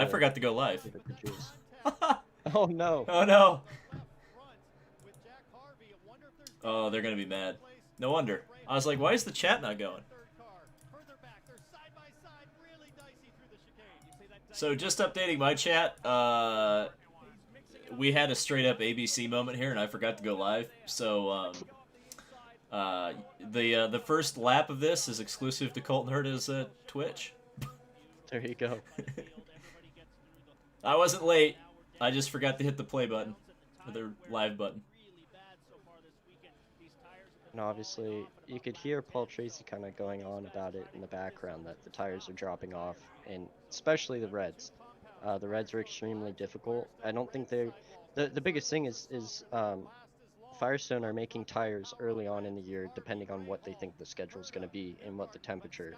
I forgot to go live. to produce. Oh no. Oh no. Oh, they're gonna be mad. No wonder. I was like, why is the chat not going? So just updating my chat. We had a straight up ABC moment here, and I forgot to go live. So the first lap of this is exclusive to Colton Herta's Twitch. There you go. I wasn't late. I just forgot to hit the play button, or the live button. And obviously, you could hear Paul Tracy kind of going on about it in the background, that the tires are dropping off, and especially the Reds. The Reds are extremely difficult. I don't think they're... The biggest thing is Firestone are making tires early on in the year, depending on what they think the schedule is going to be and what the temperature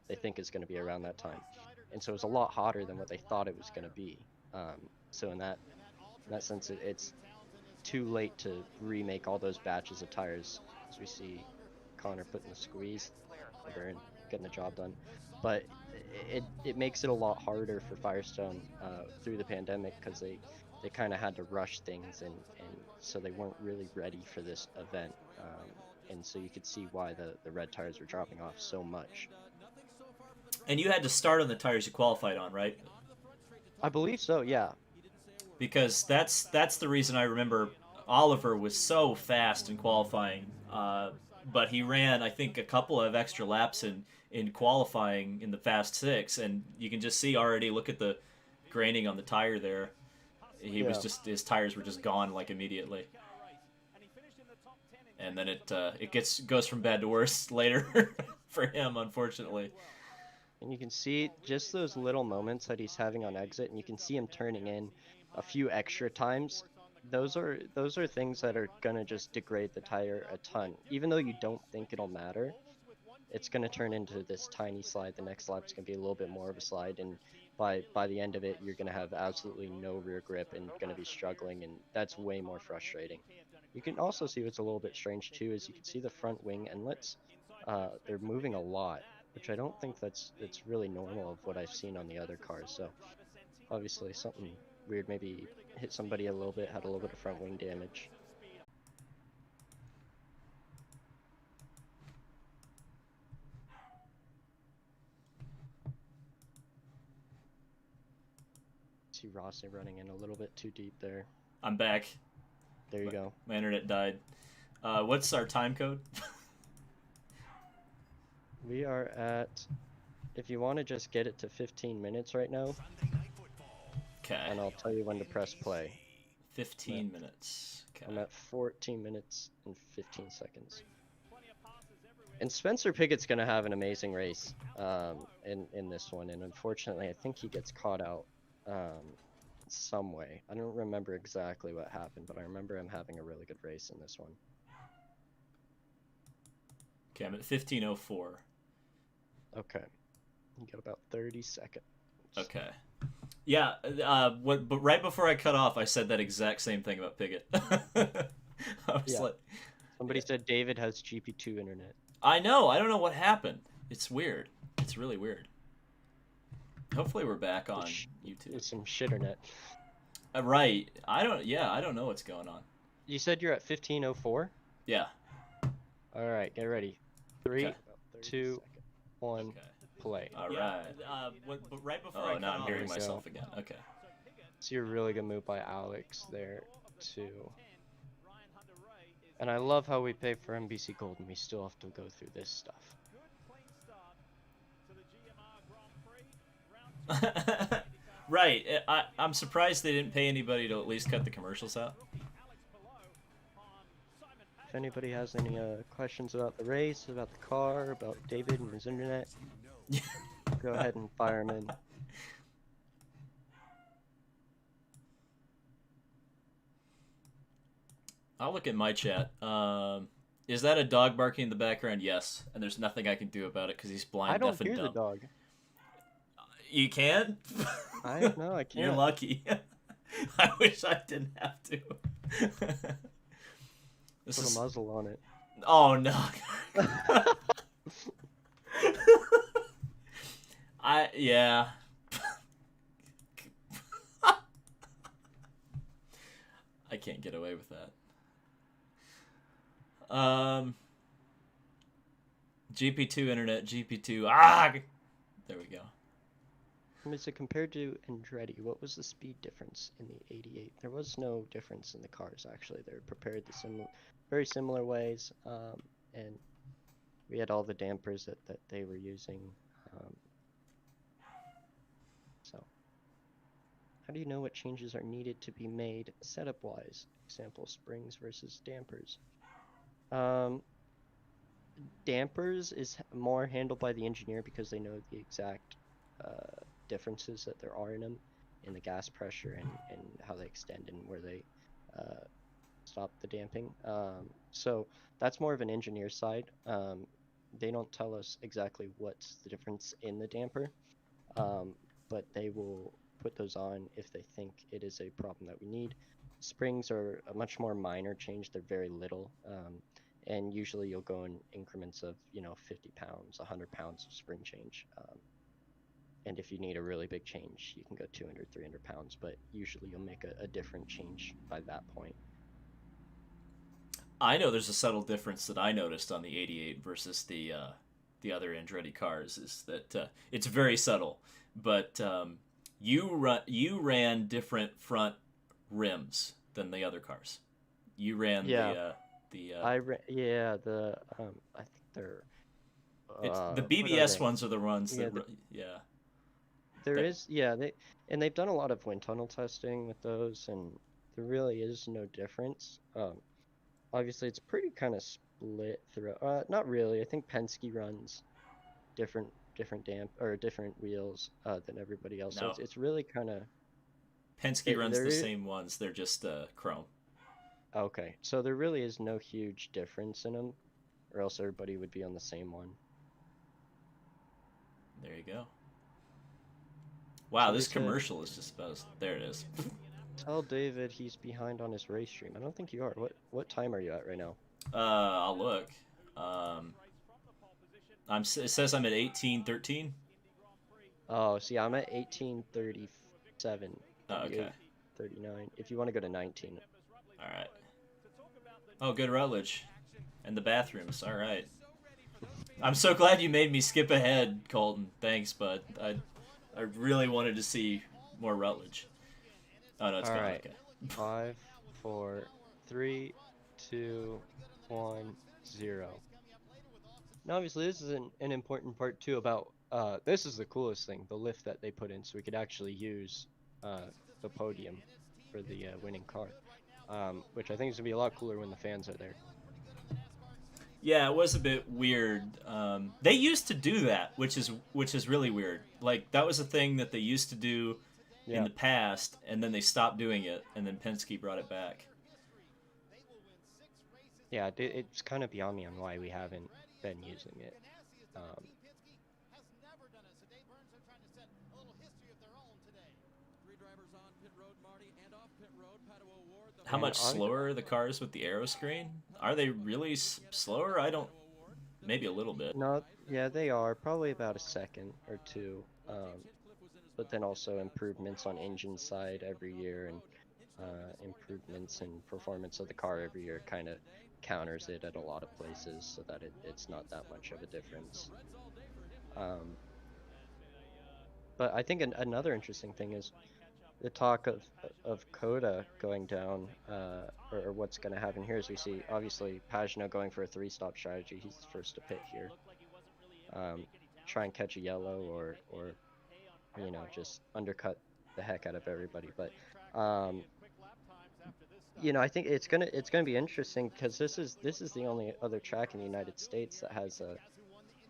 they think is going to be around that time. And so it's a lot hotter than what they thought it was going to be. So in that sense, it's too late to remake all those batches of tires. As we see Connor putting the squeeze over and getting the job done. But it makes it a lot harder for Firestone through the pandemic, because they kind of had to rush things, and so they weren't really ready for this event. And so you could see why the red tires were dropping off so much. And you had to start on the tires you qualified on, right? I believe so, yeah. Because that's the reason I remember Oliver was so fast in qualifying, but he ran, I think, a couple of extra laps in qualifying in the Fast Six, and you can just see already, look at the graining on the tire there. He was just, his tires were just gone like immediately. And then it goes from bad to worse later for him, unfortunately. And you can see just those little moments that he's having on exit, and you can see him turning in a few extra times. Those are things that are gonna just degrade the tire a ton. Even though you don't think it'll matter, it's gonna turn into this tiny slide. The next lap's gonna be a little bit more of a slide, and by the end of it, you're gonna have absolutely no rear grip and gonna be struggling, and that's way more frustrating. You can also see what's a little bit strange too, is you can see the front wing inlets. They're moving a lot, which I don't think it's really normal of what I've seen on the other cars. So obviously something weird, maybe hit somebody a little bit, had a little bit of front wing damage. See Rossi running in a little bit too deep there. I'm back. There you go. My internet died. What's our time code? We are at, if you want to just get it to 15 minutes right now. Okay. And I'll tell you when to press play. 15 minutes. Okay. I'm at 14 minutes and 15 seconds. And Spencer Pickett's going to have an amazing race in this one. And unfortunately, I think he gets caught out some way. I don't remember exactly what happened, but I remember him having a really good race in this one. Okay, I'm at 15:04. Okay. You got about 30 seconds. Okay. Yeah, but right before I cut off, I said that exact same thing about Pickett. I was like, somebody said David has GP2 internet. I know. I don't know what happened. It's weird. It's really weird. Hopefully we're back on YouTube. It's some shitternet. Right. I don't know what's going on. You said you're at 15:04? Yeah. All right, get ready. 3, Okay. 2, 1, Okay. play. All right. But right before I now I'm hearing myself again. Okay. So you're a really good move by Alex there, too. And I love how we pay for NBC Gold and we still have to go through this stuff. Right. I'm surprised they didn't pay anybody to at least cut the commercials out. If anybody has any questions about the race, about the car, about David and his internet, go ahead and fire them in. I'll look at my chat. Is that a dog barking in the background? Yes. And there's nothing I can do about it because he's blind, deaf, and dumb. I don't hear the dog. You can? I can't. You're lucky. I wish I didn't have to. Put a muzzle on it. Oh no. can't get away with that. GP2 internet, GP2. There we go. So compared to Andretti, what was the speed difference in the 88? There was no difference in the cars, actually. They were prepared the very similar ways, and we had all the dampers that they were using. So, how do you know what changes are needed to be made setup-wise? Example, springs versus dampers. Dampers is more handled by the engineer because they know the exact differences that there are in them, in the gas pressure and how they extend and where they stop the damping. So that's more of an engineer side. They don't tell us exactly what's the difference in the damper, but they will put those on if they think it is a problem that we need. Springs are a much more minor change. They're very little. And usually you'll go in increments of 50 pounds, 100 pounds of spring change. And if you need a really big change, you can go 200, 300 pounds, but usually you'll make a different change by that point. I know there's a subtle difference that I noticed on the 88 versus the other Andretti cars, is that it's very subtle. But you ran different front rims than the other cars. You ran Yeah, the I think they're it's the what are BBS they? ones are the ones Yeah, that yeah. there That, is, they've done a lot of wind tunnel testing with those, and there really is no difference. Obviously it's pretty kind of split through. Not really. I think Penske runs different different wheels than everybody else. So no, it's really kind of Penske there runs there the is same ones. They're just chrome. okay. So there really is no huge difference in them, or else everybody would be on the same one. There you go. Wow, Somebody this said, commercial is just about there it is. "Tell David he's behind on his race stream." I don't think you are. What time are you at right now? I'll look. Um, it says I'm at 18:13. Oh, see, I'm at 18:37, Oh, okay. 38:39. If you want to go to 19. All right. Oh, good Rutledge, and the bathrooms. All right. I'm so glad you made me skip ahead, Colton. Thanks, bud. I really wanted to see more Rutledge. Oh no, it's All gone. right. Okay. 5, 4, 3, 2, 1, 0. Now, obviously, this is an important part too about this is the coolest thing, the lift that they put in, so we could actually use the podium for the winning car, which I think is gonna be a lot cooler when the fans are there. Yeah, it was a bit weird. They used to do that, which is really weird. Like that was a thing that they used to do in Yeah, the past, and then they stopped doing it, and then Penske brought it back. yeah, it's kind of beyond me on why we haven't been using it. Um, How and much on slower are the cars with the aero screen? Are they really slower? I don't. Maybe a little bit. No, yeah, they are probably about a second or two. But then also improvements on engine side every year and improvements in performance of the car every year kind of counters it at a lot of places so that it's not that much of a difference. Um, but I think another interesting thing is the talk of Coda going down, or what's going to happen here is we see obviously Pagano going for a three-stop strategy. He's the first to pit here. Try and catch a yellow or just undercut the heck out of everybody. But I think it's gonna be interesting because this is the only other track in the United States that has a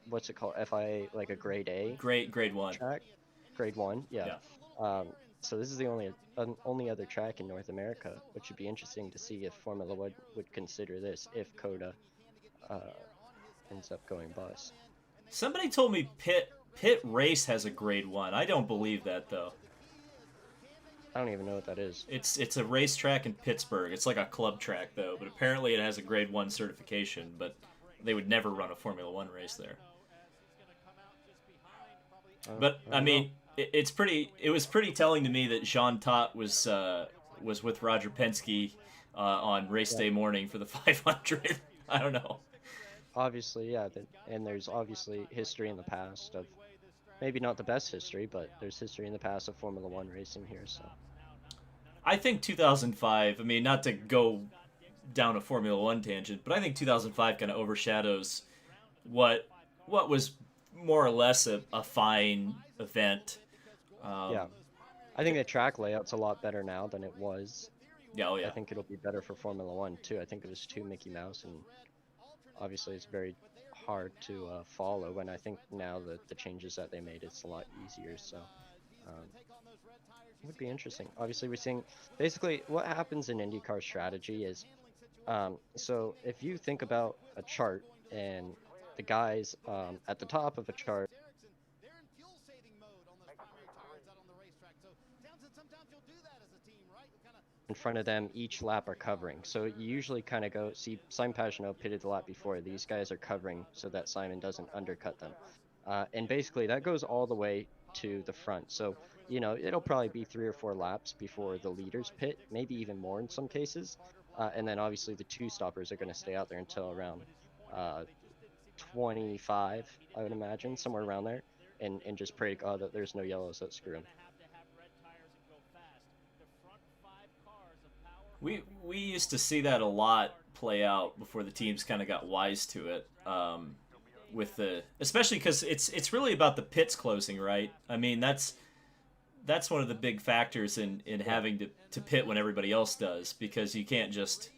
what's it called, FIA, like a grade A Grade one. track, grade one, yeah. Yeah. So this is the only other track in North America, which would be interesting to see if Formula One would consider this if Coda uh, ends up going bust. Somebody told me Pit Race has a grade one. I don't believe that though. I don't even know what that is. It's a racetrack in Pittsburgh. It's like a club track though, but apparently it has a grade one certification. But they would never run a Formula One race there. But I I don't know. mean, it's pretty. It was pretty telling to me that Jean Todt was with Roger Penske on race Yeah, day morning for the 500. I don't know. obviously, yeah, and there's obviously history in the past of maybe not the best history, but there's history in the past of Formula One racing here. So I think 2005. I mean, not to go down a Formula One tangent, but I think 2005 kind of overshadows what what was more or less a fine event. yeah, Um, I think the track layout's a lot better now than it was. yeah, oh I yeah. think it'll be better for Formula One too. I think it was too Mickey Mouse, and obviously it's very hard to follow. And I think now that the changes that they made, it's a lot easier. So it would be interesting. Obviously, we're seeing basically what happens in IndyCar strategy is so if you think about a chart and the guys at the top of a chart in front of them each lap are covering. So you usually kind of go see Simon Pagenaud pitted the lap before. These guys are covering so that Simon doesn't undercut them. And basically that goes all the way to the front. So, you know, it'll probably be 3 or 4 laps before the leaders pit, maybe even more in some cases. And then obviously the two stoppers are going to stay out there until around uh, 25, I would imagine, somewhere around there. And just pray to God that there's no yellows that screw them. We used to see that a lot play out before the teams kind of got wise to it. With the especially because it's really about the pits closing, right? I mean that's one of the big factors in Yeah. having to pit when everybody else does because you can't just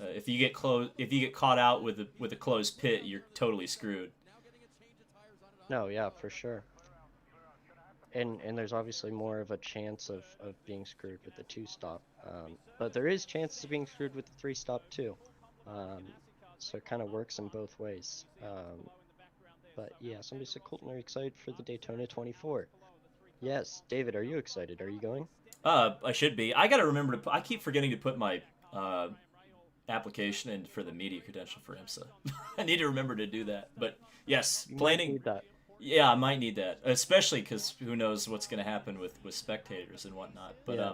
if you get if you get caught out with a closed pit, you're totally screwed. No, yeah, for sure. And there's obviously more of a chance of being screwed with the two stop. But there is chances of being screwed with the three stop too. Um, so it kind of works in both ways. But yeah, somebody said Colton, are you excited for the Daytona 24? Yes, David, are you excited? Are you going? I should be. I got to remember to. I keep forgetting to put my uh, application in for the media credential for IMSA. I need to remember to do that. But yes, You might planning. need that. Yeah, I might need that, especially because who knows what's going to happen with spectators and whatnot. But Yeah.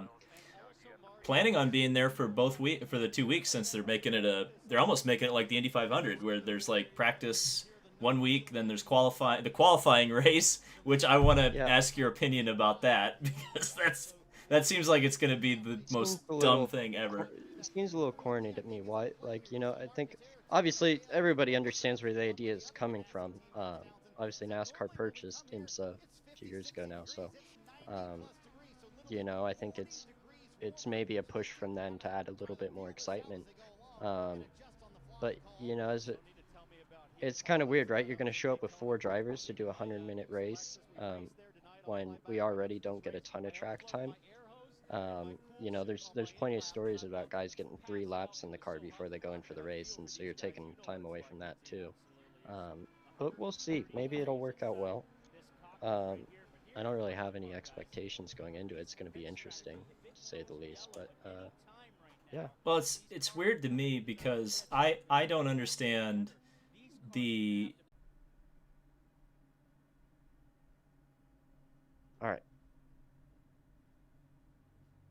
planning on being there for for the 2 weeks since they're almost making it like the Indy 500 where there's like practice 1 week, then there's the qualifying race, which I want to Yeah. ask your opinion about that because that seems like it's going to be the It most seems a dumb little thing ever. it seems a little corny to me. Why? Like, you know, I think obviously everybody understands where the idea is coming from. Obviously NASCAR purchased IMSA a few years ago now, so um, you know, I think it's maybe a push from them to add a little bit more excitement. Um, but you know, it's kind of weird, right? You're going to show up with 4 drivers to do a 100-minute race when we already don't get a ton of track time. You know, there's plenty of stories about guys getting 3 laps in the car before they go in for the race, and so you're taking time away from that too. Um, but we'll see. Maybe it'll work out well. Um, I don't really have any expectations going into it. It's going to be interesting, to say the least. But yeah. Well, it's weird to me because I don't understand the All right.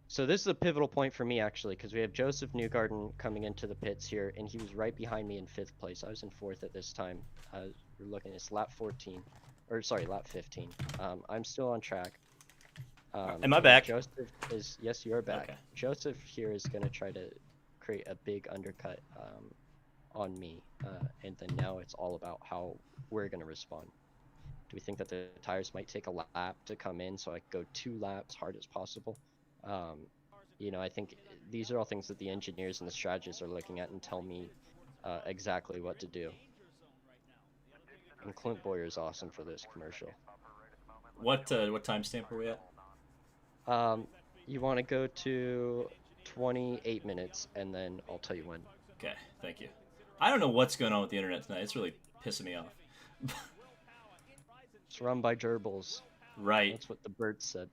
So this is a pivotal point for me actually, because we have Joseph Newgarden coming into the pits here, and he was right behind me in 5th place. I was in 4th at this time. We're looking at lap 14, or sorry, lap 15. I'm still on track. am I back? Joseph is, yes, you are back. Okay. Joseph here is going to try to create a big undercut on me, and then now it's all about how we're going to respond. Do we think that the tires might take a lap to come in so I go 2 laps hard as possible? Um, you know, I think these are all things that the engineers and the strategists are looking at and tell me exactly what to do. And Clint Boyer is awesome for this commercial. What timestamp are we at? Um, you want to go to 28 minutes, and then I'll tell you when. Okay, thank you. I don't know what's going on with the internet tonight. It's really pissing me off. It's run by gerbils. Right. That's what the bird said.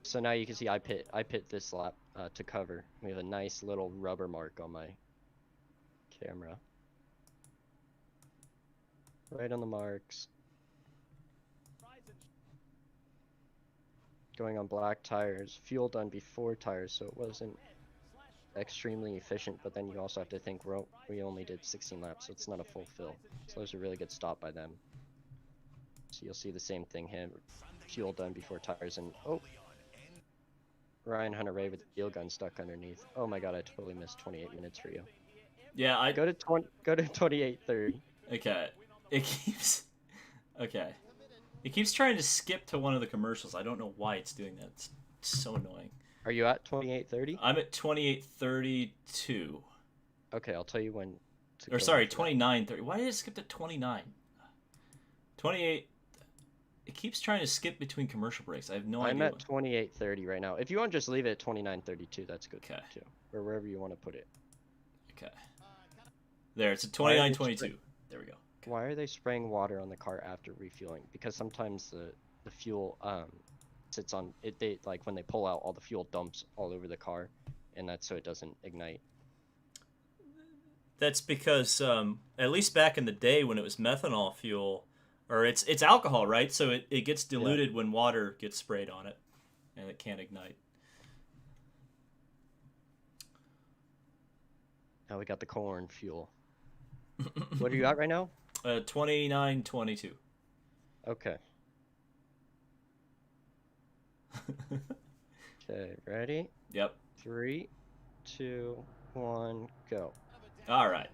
So now you can see I pit this lap to cover. We have a nice little rubber mark on my camera. Right on the marks. Going on black tires. Fuel done before tires, so it wasn't extremely efficient, but then you also have to think we only did 16 laps, so it's not a full fill. So there's a really good stop by them. So you'll see the same thing here. Fuel done before tires, and oh, Ryan Hunter-Reay with the fuel gun stuck underneath. Oh my god, I totally missed 28 minutes for you. Yeah, I Go to 28:30. okay. It keeps okay. It keeps trying to skip to one of the commercials. I don't know why it's doing that. It's so annoying. Are you at 28:30? I'm at 28:32. Okay, I'll tell you when to Or go sorry, in for that. 29:30. Why did it skip to 29? 28. It keeps trying to skip between commercial breaks. I have no I'm idea. at 28:30 right now. If you want to just leave it at 29:32, that's good Okay. too. Or wherever you want to put it. Okay. There, it's at Why are they 29:22. There we go. Why are they spraying water on the car after refueling? Because sometimes the fuel sits on it. They like when they pull out, all the fuel dumps all over the car, and that's so it doesn't ignite. That's because at least back in the day when it was methanol fuel, or it's alcohol, right? So it gets diluted when water gets sprayed on it, and it can't ignite. Now we got the corn fuel. What are you at right now? 29:22. Okay. Okay, ready? Yep. 3, 2, 1, go. All right.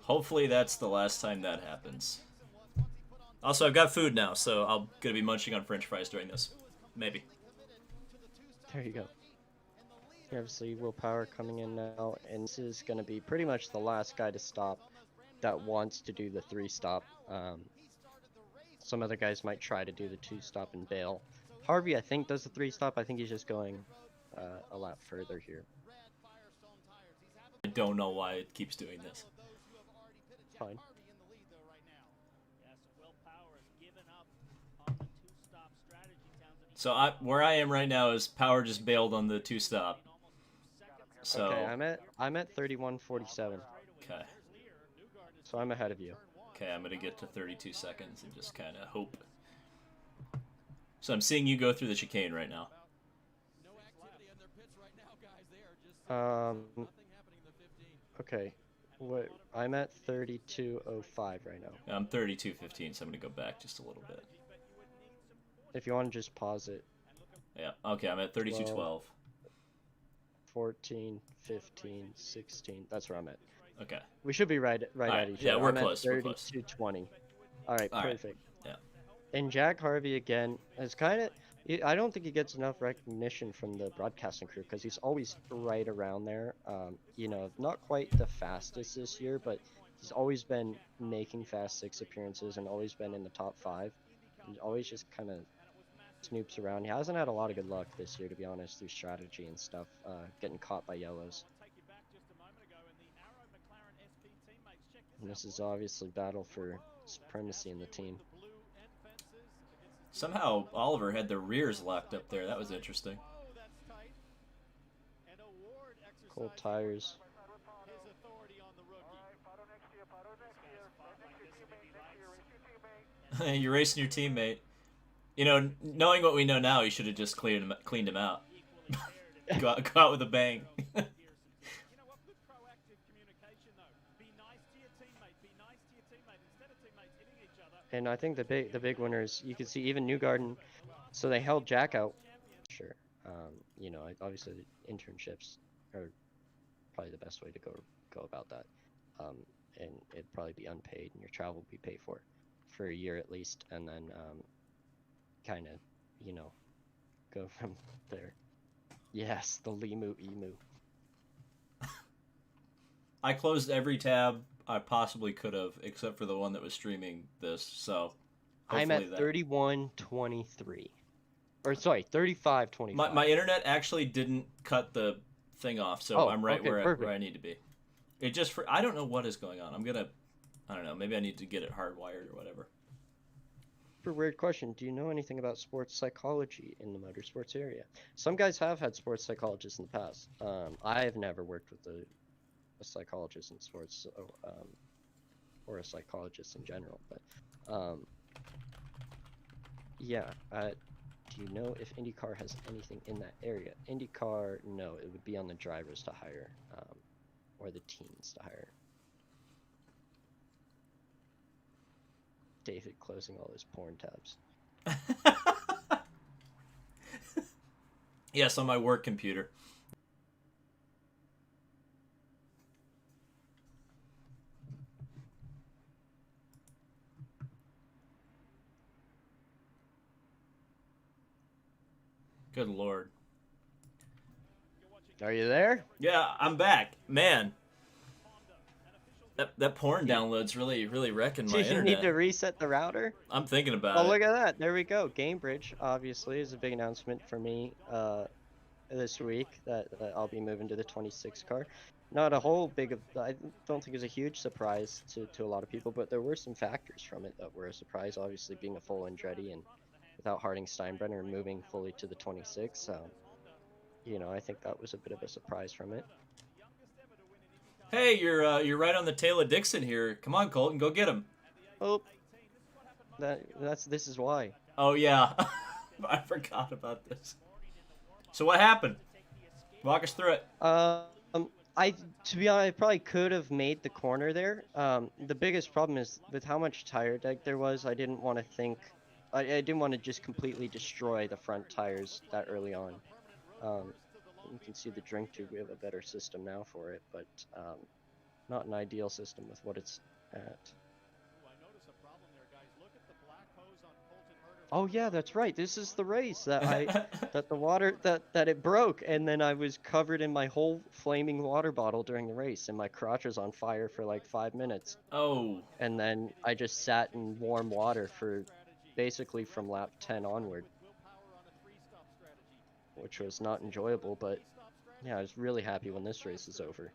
Hopefully that's the last time that happens. Also, I've got food now, so I'm gonna be munching on French fries during this. Maybe. There you go. Obviously, Willpower coming in now, and this is going to be pretty much the last guy to stop that wants to do the 3-stop. Some other guys might try to do the 2-stop and bail. Harvey, I think, does the 3-stop. I think he's just going a lap further here. I don't know why it keeps doing this. Fine. So where I am right now is Power just bailed on the 2-stop. So Okay, I'm at 31:47. Okay. So I'm ahead of you. Okay, I'm gonna get to 32 seconds and just kind of hope. So I'm seeing you go through the chicane right now. Okay. What? I'm at 32:05 right now. I'm 32:15, so I'm gonna go back just a little bit. If you want to just pause it. Yeah. Okay, I'm at 32:12. 14, 15, 16. That's where I'm at. Okay. We should be right right, at each other. yeah, we're I'm close, at we're close. 32:20. All right, All right. perfect. Yeah. And Jack Harvey again is kind of. I don't think he gets enough recognition from the broadcasting crew because he's always right around there. You know, not quite the fastest this year, but he's always been making Fast 6 appearances and always been in the top 5. And always just kind of snoops around. He hasn't had a lot of good luck this year, to be honest, through strategy and stuff, getting caught by yellows. And this is obviously battle for supremacy in the team. Somehow Oliver had the rears locked up there. That was interesting. Cold tires. You're racing your teammate. You know, knowing what we know now, you should have just cleaned him out. go out with a bang. And I think the big winners, you can see even Newgarden, so they held Jack out. Sure, you know, obviously the internships are probably the best way to go about that, and it'd probably be unpaid, and your travel would be paid for a year at least, and then kind of, you know, go from there. Yes, the Limu Emu. I closed every tab I possibly could have, except for the one that was streaming this. So I'm at 31:23, or sorry, 35:25. My internet actually didn't cut the thing off, so I'm right where I need to be. It just I don't know what is going on. I don't know. Maybe I need to get it hardwired or whatever. For weird question, do you know anything about sports psychology in the motorsports area? Some guys have had sports psychologists in the past. I have never worked with a psychologist in sports, or a psychologist in general, but yeah, Do you know if IndyCar has anything in that area? IndyCar, no, it would be on the drivers to hire, or the teams to hire. David closing all his porn tabs. Yes, on my work computer. Good Lord. Are you there? Yeah, I'm back. Man, that porn download's really wrecking Do my you need internet. to reset the router? I'm thinking Oh, about look it. at that. There we go. Gamebridge, obviously, is a big announcement for me this week that I'll be moving to the 26 car. Not a whole I don't think it was a huge surprise to a lot of people, but there were some factors from it that were a surprise. Obviously, being a full Andretti and without Harding Steinbrenner moving fully to the 26. You know, I think that was a bit of a surprise from it. Hey, you're right on the tail of Dixon here. Come on, Colton, go get him. Oh, this is why. Oh yeah, I forgot about this. So what happened? Walk us through it. To be honest, I probably could have made the corner there. The biggest problem is with how much tire deg there was. I didn't want to I didn't want to just completely destroy the front tires that early on. You can see the drink tube. We have a better system now for it, but not an ideal system with what it's at. Oh yeah, that's right. This is the race that the water that it broke, and then I was covered in my whole flaming water bottle during the race, and my crotch was on fire for like 5 minutes. Oh. And then I just sat in warm water for basically from lap 10 onward, which was not enjoyable. But yeah, I was really happy when this race is over.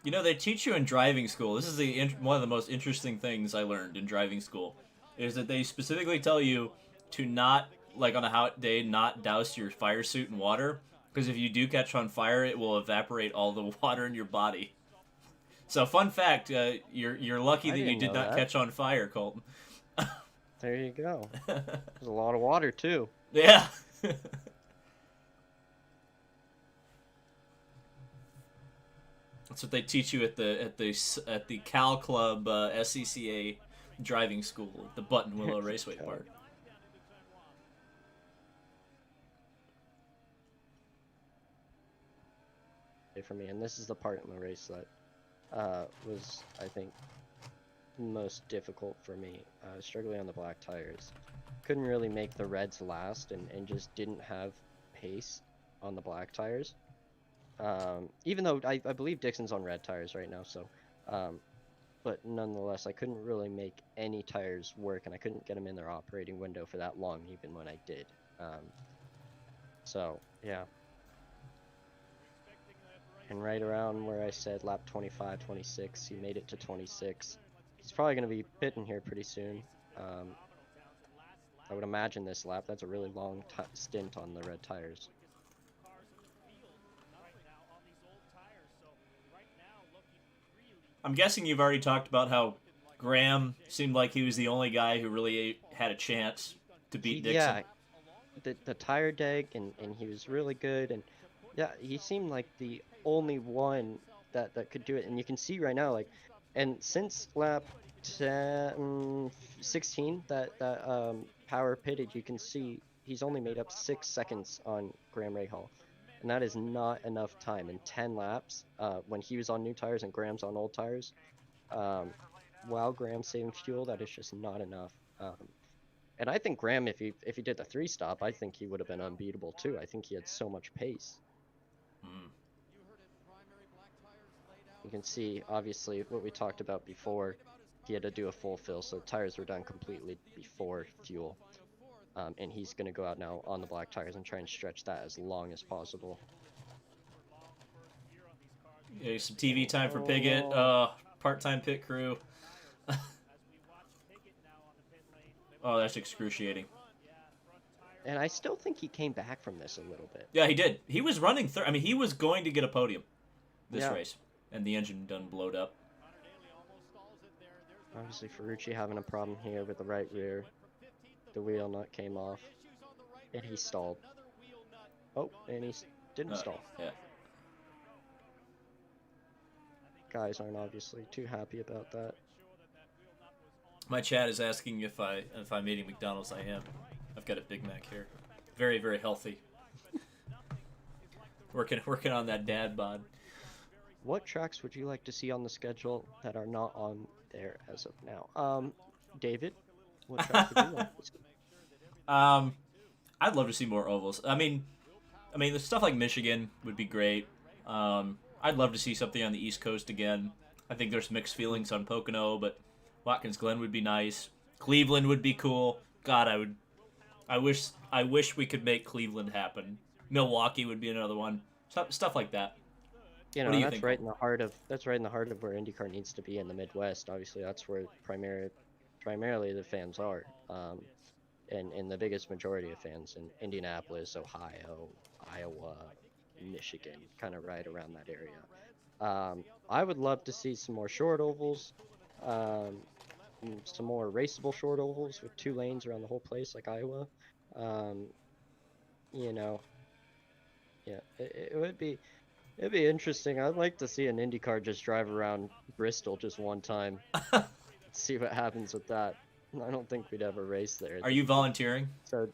You know, they teach you in driving school. This is one of the most interesting things I learned in driving school, is that they specifically tell you to not, like on a hot day, not douse your fire suit in water, because if you do catch on fire, it will evaporate all the water in your body. So, fun fact: you're lucky that you did not catch on fire, Colton. There you go. There's a lot of water too. Yeah. That's what they teach you at the Cal Club SCCA driving school, the Button Willow Raceway Park. For me, and this is the part in the race that was, I think, most difficult for me. Struggling on the black tires. Couldn't really make the reds last, and just didn't have pace on the black tires. Even though I believe Dixon's on red tires right now, so but nonetheless, I couldn't really make any tires work, and I couldn't get them in their operating window for that long, even when I did. So yeah. And right around where I said lap 25, 26, he made it to 26. He's probably going to be pitting here pretty soon. I would imagine this lap. That's a really long stint on the red tires. I'm guessing you've already talked about how Graham seemed like he was the only guy who really had a chance to beat Dixon. Yeah, the tire deg, and he was really good, and yeah, he seemed like the only one that could do it. And you can see right now, like, and since lap 16 that Power pitted, you can see he's only made up 6 seconds on Graham Rahal, and that is not enough time in 10 laps when he was on new tires and Graham's on old tires. While Graham's saving fuel, that is just not enough. And I think Graham, if he did the 3-stop, I think he would have been unbeatable too. I think he had so much pace. You can see, obviously, what we talked about before. He had to do a full fill, so the tires were done completely before fuel. And he's going to go out now on the black tires and try and stretch that as long as possible. Yeah, some TV time for Piggott, part-time pit crew. Oh, that's excruciating. And I still think he came back from this a little bit. Yeah, he did. He was running third. I mean, he was going to get a podium this race, and the engine done blowed up. Obviously, Ferrucci having a problem here with the right rear. The wheel nut came off. and he stalled. Oh, and he didn't stall. Yeah. Guys aren't obviously too happy about that. My chat is asking if I'm eating McDonald's. I am. I've got a Big Mac here. Very, very healthy. working on that dad bod. What tracks would you like to see on the schedule that are not on there as of now? David, what tracks would you like to see? I'd love to see more ovals. I mean, the stuff like Michigan would be great. I'd love to see something on the East Coast again. I think there's mixed feelings on Pocono, but Watkins Glen would be nice. Cleveland would be cool. God, I wish we could make Cleveland happen. Milwaukee would be another one. Stuff like that. You What know, do you that's think? right in the heart of where IndyCar needs to be in the Midwest. Obviously, that's where primarily the fans are, and the biggest majority of fans in Indianapolis, Ohio, Iowa, Michigan, kind of right around that area. I would love to see some more short ovals, um, some more raceable short ovals with 2 lanes around the whole place, like Iowa. Um, you know, yeah, it'd be interesting. I'd like to see an IndyCar just drive around Bristol just one time, see what happens with that. I don't think we'd ever race there. Are you volunteering? So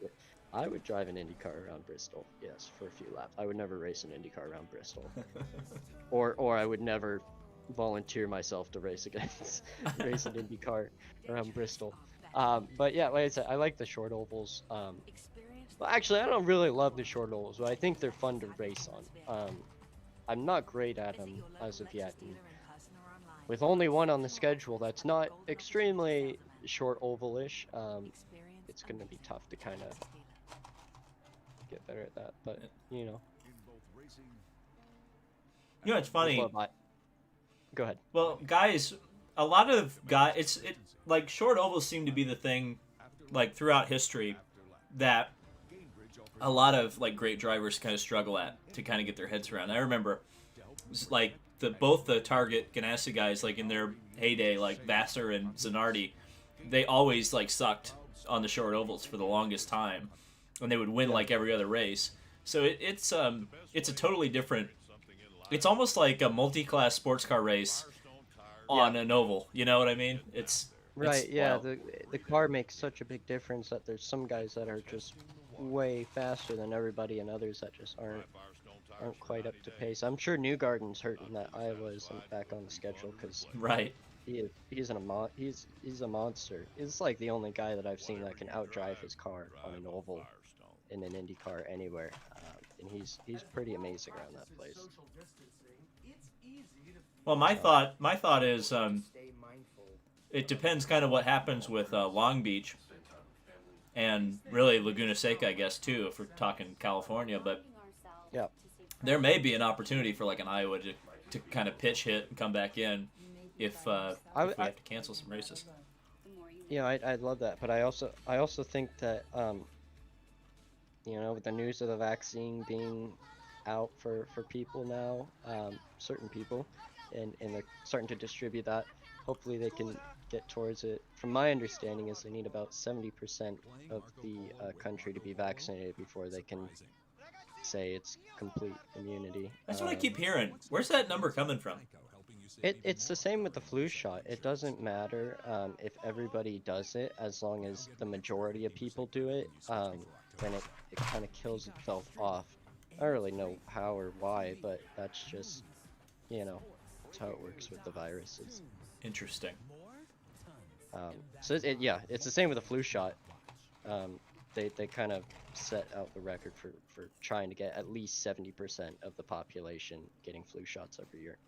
I would drive an IndyCar around Bristol, yes, for a few laps. I would never race an IndyCar around Bristol, or I would never volunteer myself to race race an IndyCar around Bristol. But yeah, like I said, I like the short ovals. Well, actually, I don't really love the short ovals, but I think they're fun to race on. I'm not great at them as of yet. And with only one on the schedule, that's not extremely short ovalish. It's going to be tough to kind of get better at that. But you know, It's funny. Go ahead. Well, guys, a lot of guys, like short ovals seem to be the thing, like throughout history, that a lot of like great drivers kind of struggle at to kind of get their heads around. I remember, like both the Target Ganassi guys, like in their heyday, like Vassar and Zanardi, they always like sucked on the short ovals for the longest time, and they would win like every other race. So it's a totally different. It's almost like a multi-class sports car race on an oval. You know what I mean? It's Yeah. wild. The car makes such a big difference that there's some guys that are just way faster than everybody, and others that just aren't quite up to pace. I'm sure Newgarden's hurting that Iowa isn't back on the schedule because Right. he's a monster. He's like the only guy that I've seen that can outdrive his car on an oval in an Indy car anywhere, and he's pretty amazing around that place. Well, my thought is it depends kind of what happens with Long Beach and really Laguna Seca, I guess too, if we're talking California. But Yeah. there may be an opportunity for like an Iowa to kind of pitch hit and come back in if we have to cancel some races. Yeah, I'd love that, but I also think that you know, with the news of the vaccine being out for people now, certain people, and they're starting to distribute that. Hopefully they can get towards it. From my understanding, is they need about 70% of the country to be vaccinated before they can say it's complete immunity. That's what I keep hearing. Where's that number coming from? It's the same with the flu shot. It doesn't matter if everybody does it, as long as the majority of people do it. Then it kind of kills itself off. I don't really know how or why, but that's just, you know, that's how it works with the viruses. Interesting. So yeah, it's the same with the flu shot. They kind of set out the record for trying to get at least 70% of the population getting flu shots every year.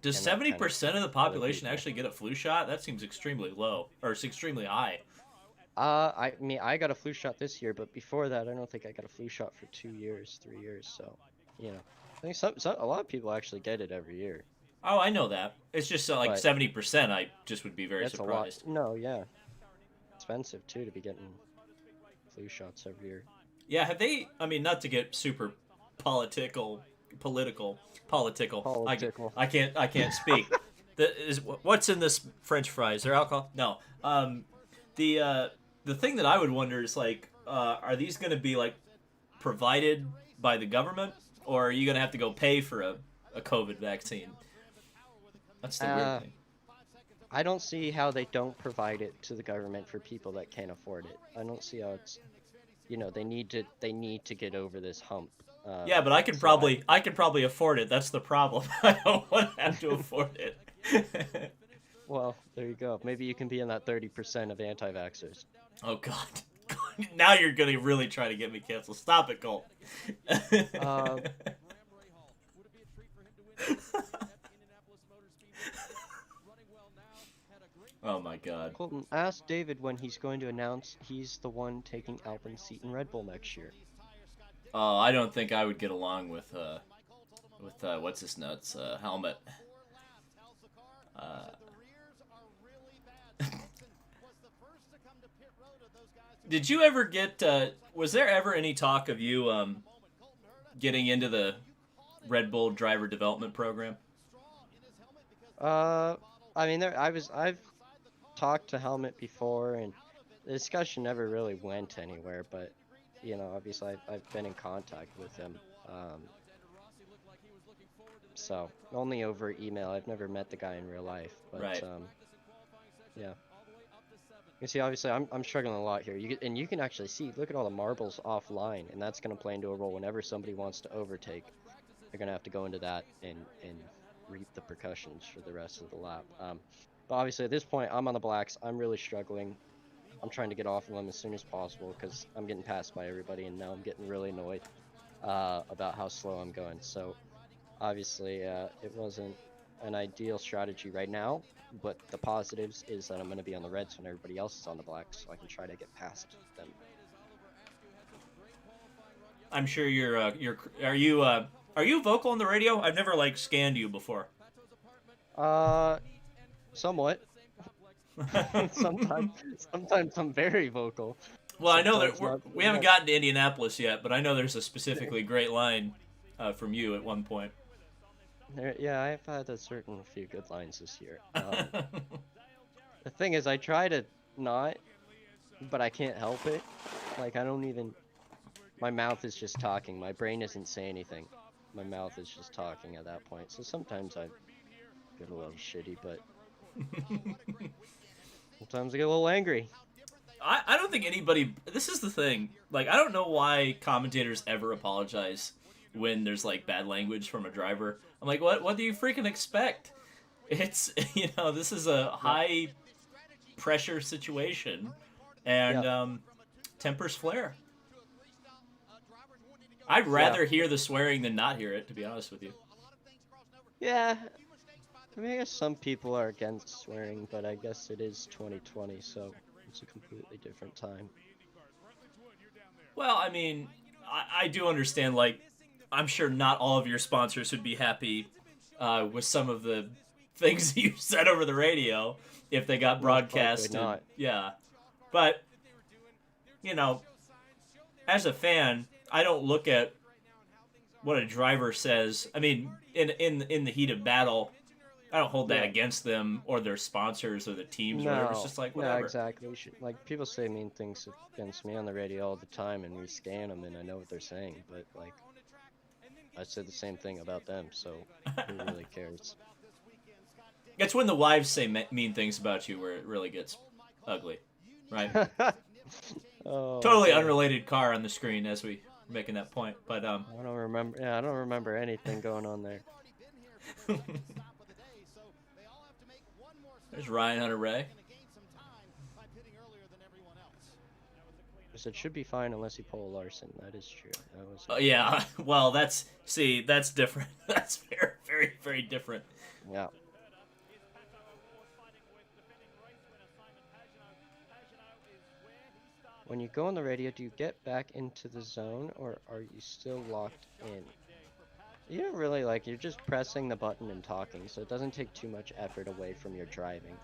Does And that kind of 70% of the population people. actually get a flu shot? That seems extremely low, or it's extremely high. I mean, I got a flu shot this year, but before that, I don't think I got a flu shot for 2 years, 3 years. So, you know, I think a lot of people actually get it every year. Oh, I know that. It's just like But 70%. I just would be very that's a lot. surprised. No, yeah, expensive too to be getting flu shots every year. Yeah, have they? I mean, not to get super political. Political. I can't speak. What's in this French fries? There alcohol? No. The the thing that I would wonder is like, are these going to be like provided by the government, or are you going to have to go pay for a COVID vaccine? That's the weird Uh, thing. I don't see how they don't provide it to the government for people that can't afford it. I don't see how it's, they need to get over this hump. Yeah, but So I can probably afford it. That's the problem. I don't want to have to afford it. well, there you go. Maybe you can be in that 30% of anti-vaxxers. Oh God. God. Now you're gonna really try to get me canceled. Stop it, Colt. Uh, Oh my God. Colton, ask David when he's going to announce he's the one taking Albin's seat in Red Bull next year. Oh, I don't think I would get along with what's his nuts helmet. Uh, did you ever get? Was there ever any talk of you getting into the Red Bull driver development program? Uh, I mean, I've talked to Helmet before, and the discussion never really went anywhere. But obviously, I've been in contact with him. So only over email. I've never met the guy in real life, but Right. yeah. You see, obviously, I'm struggling a lot here. You can actually see. Look at all the marbles offline, and that's going to play into a role whenever somebody wants to overtake. They're going to have to go into that and reap the percussions for the rest of the lap. But obviously, at this point, I'm on the blacks. I'm really struggling. I'm trying to get off of them as soon as possible because I'm getting passed by everybody, and now I'm getting really annoyed about how slow I'm going. So obviously, it wasn't an ideal strategy right now, but the positives is that I'm going to be on the reds when everybody else is on the blacks, so I can try to get past them. I'm sure you're. Are you vocal on the radio? I've never like scanned you before. Uh, Somewhat. sometimes, sometimes I'm very vocal. Well, I know that Sometimes not so we haven't much. gotten to Indianapolis yet, but I know there's a specifically great line from you at one point. Yeah, I've had a certain few good lines this year. The thing is, I try to not, but I can't help it. Like, I don't even. My mouth is just talking. My brain isn't saying anything. My mouth is just talking at that point. So sometimes I get a little shitty, but sometimes I get a little angry. I don't think anybody. This is the thing. Like, I don't know why commentators ever apologize when there's like bad language from a driver. I'm like, what do you freaking expect? It's this is a Yeah, high pressure situation, and yeah, tempers flare. I'd yeah, rather hear the swearing than not hear it, to be honest with you. yeah. I mean, I guess some people are against swearing, but I guess it is 2020, so it's a completely different time. Well, I mean, I do understand. Like, I'm sure not all of your sponsors would be happy with some of the things you said over the radio if they got Most likely broadcasted. not. Yeah, but you know, as a fan, I don't look at what a driver says. I mean, in the heat of battle, I don't hold that Yeah. against them or their sponsors or the teams or whatever. It's No, just like no, whatever. exactly. We should, like, people say mean things against me on the radio all the time, and we scan them, and I know what they're saying, but, like, I said the same thing about them, so who really cares? It's when the wives say mean things about you where it really gets ugly, right? Oh, Totally boy. unrelated car on the screen as we were making that point, but I don't remember. Yeah, I don't remember anything going on there. there's Ryan Hunter Ray. So it should be fine unless you pull a Larson. That is true. That was. Yeah, well, that's different. That's very, very, very different. Yeah. When you go on the radio, do you get back into the zone, or are you still locked in? You don't really you're just pressing the button and talking, so it doesn't take too much effort away from your driving.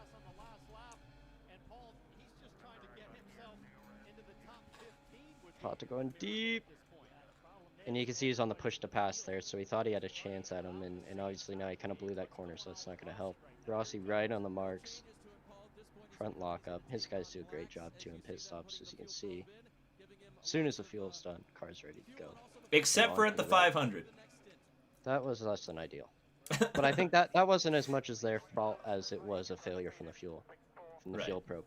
Pata going deep. And you can see he's on the push to pass there, so he thought he had a chance at him, and obviously now he kind of blew that corner, so it's not going to help. Rossi right on the marks. front lockup. His guys do a great job too in pit stops, as you can see. As soon as the fuel's done, car's ready to go. Except for at the 500. That was less than ideal. But I think that wasn't as much as their fault as it was a failure from the fuel probe.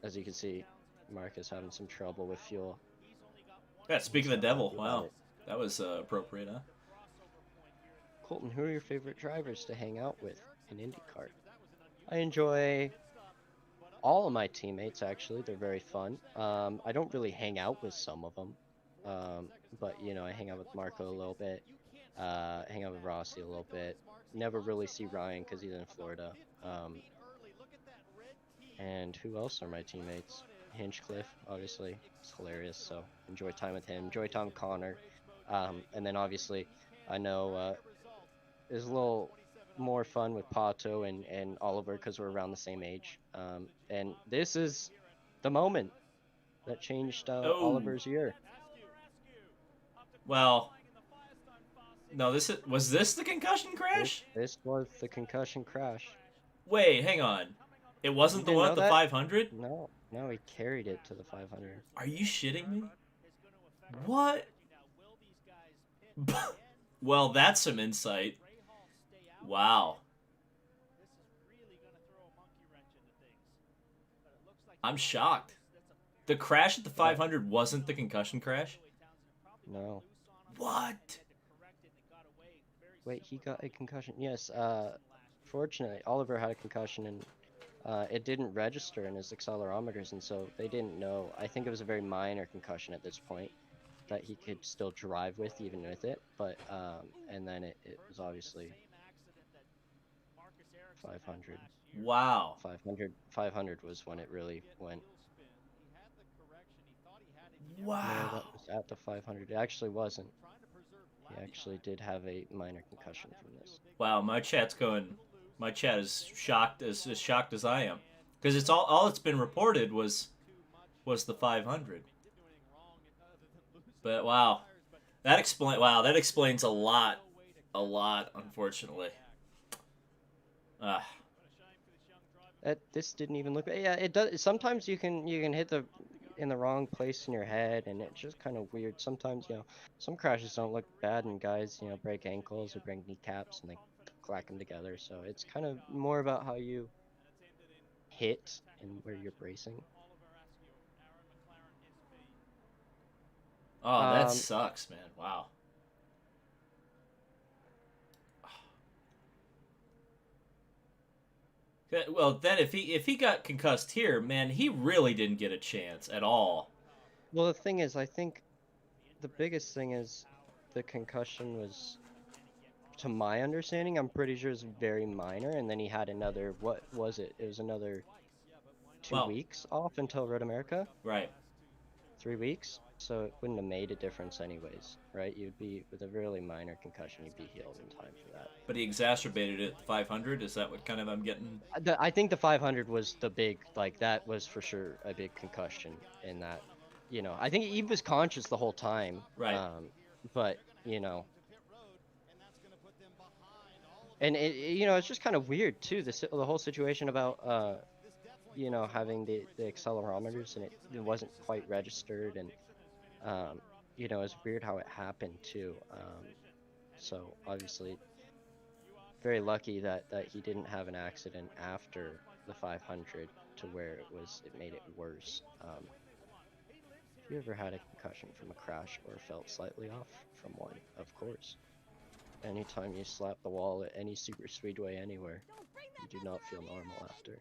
As you can see, Mark is having some trouble with fuel. Yeah, speaking of the devil, wow. That was appropriate, huh? Colton, who are your favorite drivers to hang out with in IndyCar? I enjoy all of my teammates, actually. They're very fun. I don't really hang out with some of them. But, you know, I hang out with Marco a little bit. Hang out with Rossi a little bit. Never really see Ryan because he's in Florida. And who else are my teammates? Hinchcliffe, obviously. It's hilarious, so enjoy time with him. Enjoy time with Connor. And then, obviously, I know there's a little more fun with Pato and Oliver because we're around the same age. And this is the moment that changed Oliver's year. Well, no, was this the concussion crash? This was the concussion crash. Wait, hang on. It wasn't the one at the 500? No, he carried it to the 500. Are you shitting me? What? Well, that's some insight. Wow. I'm shocked. The crash at the 500 wasn't the concussion crash? No. What? Wait, he got a concussion. Yes, fortunately, Oliver had a concussion and it didn't register in his accelerometers, and so they didn't know. I think it was a very minor concussion at this point that he could still drive with even with it, but and then it was obviously 500. Wow. 500 was when it really went. Wow. No, that was at the 500. It actually wasn't. He actually did have a minor concussion from this. Wow, my chat is shocked as I am, because it's all it's been reported was the 500. But wow, that explains a lot, unfortunately. This didn't even look. Yeah, it does. Sometimes you can hit in the wrong place in your head, and it's just kind of weird. Sometimes, you know, some crashes don't look bad, and guys, you know, break ankles or break kneecaps, and they clack them together. So it's kind of more about how you hit and where you're bracing. Oh, that sucks, man. Wow. Well, then if he got concussed here, man, he really didn't get a chance at all. Well, the thing is, I think the biggest thing is the concussion was, to my understanding, I'm pretty sure it's very minor, and then he had another, what was it? It was another 2 weeks off until Road America? Right. 3 weeks? So it wouldn't have made a difference anyways, right? You'd be, with a really minor concussion, you'd be healed in time for that. But he exacerbated it at the 500? Is that what kind of I'm getting? I think the 500 was the big, like, that was for sure a big concussion in that, you know, I think he was conscious the whole time. Right. But, you know, and it, you know, it's just kind of weird too, the whole situation about, you know, having the accelerometers and it wasn't quite registered, and you know, it's weird how it happened too. So obviously very lucky that he didn't have an accident after the 500 to where it made it worse. Have you ever had a concussion from a crash or felt slightly off from one? Of course. Anytime you slap the wall at any super speedway anywhere, you do not feel normal after.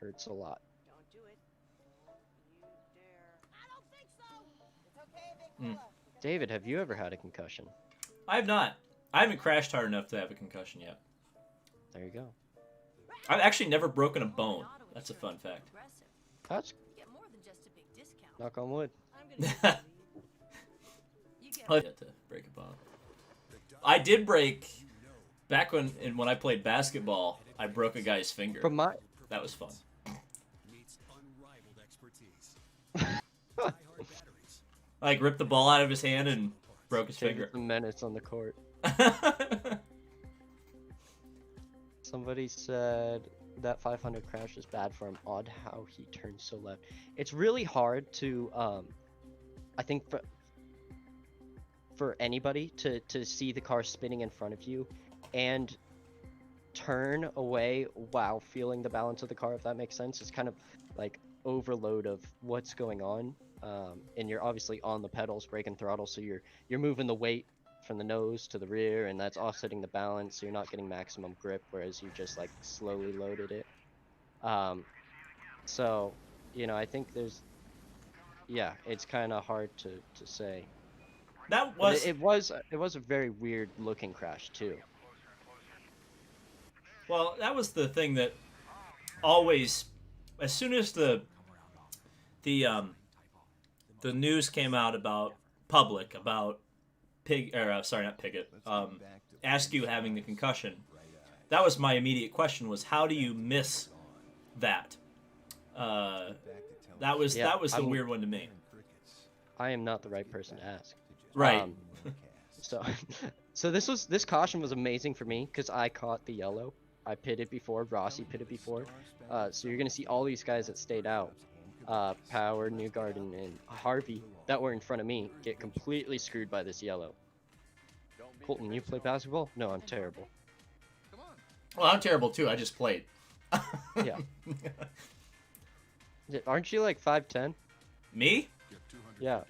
Hurts a lot. Don't do it. You dare. I don't think so. It's okay, big fella. David, have you ever had a concussion? I have not. I haven't crashed hard enough to have a concussion yet. There you go. I've actually never broken a bone. That's a fun fact. That's knock on wood. I had to break a bone. I did break back when I played basketball. I broke a guy's finger. That was fun. Like ripped the ball out of his hand and broke his finger. The menace on the court. Somebody said that 500 crash was bad for him. Odd how he turned so left. It's really hard to I think for anybody to see the car spinning in front of you and turn away while feeling the balance of the car, if that makes sense. It's kind of like overload of what's going on, and you're obviously on the pedals, brake and throttle, so you're moving the weight from the nose to the rear, and that's offsetting the balance, so you're not getting maximum grip, whereas you just like slowly loaded it. So you know, I think there's, yeah, it's kind of hard to say. That But was it was a very weird looking crash too. well, that was the thing that always, as soon as the the news came out about public about sorry, not Piggott, Askew having the concussion, that was my immediate question: was how do you miss that? That was Yeah, the weird one to me. I am not the right person to ask. Right. So, this caution was amazing for me because I caught the yellow. I pitted before. Rossi pitted before. So you're gonna see all these guys that stayed out, Power, Newgarden, and Harvey that were in front of me get completely screwed by this yellow. Colton, you play basketball? No, I'm terrible. Well, I'm terrible too. I just played. Yeah. Aren't you like 5'10"? Me? Yeah.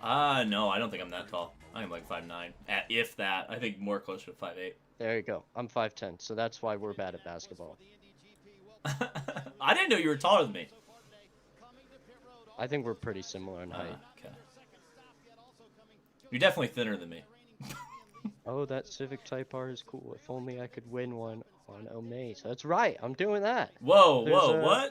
No, I don't think I'm that tall. I'm like 5'9". If that, I think more closer to 5'8". There you go. I'm 5'10", so that's why we're bad at basketball. I didn't know you were taller than me. I think we're pretty similar in height. Okay. You're definitely thinner than me. Oh, that Civic Type R is cool. If only I could win one on Omaze. That's right. I'm doing that. Whoa, what?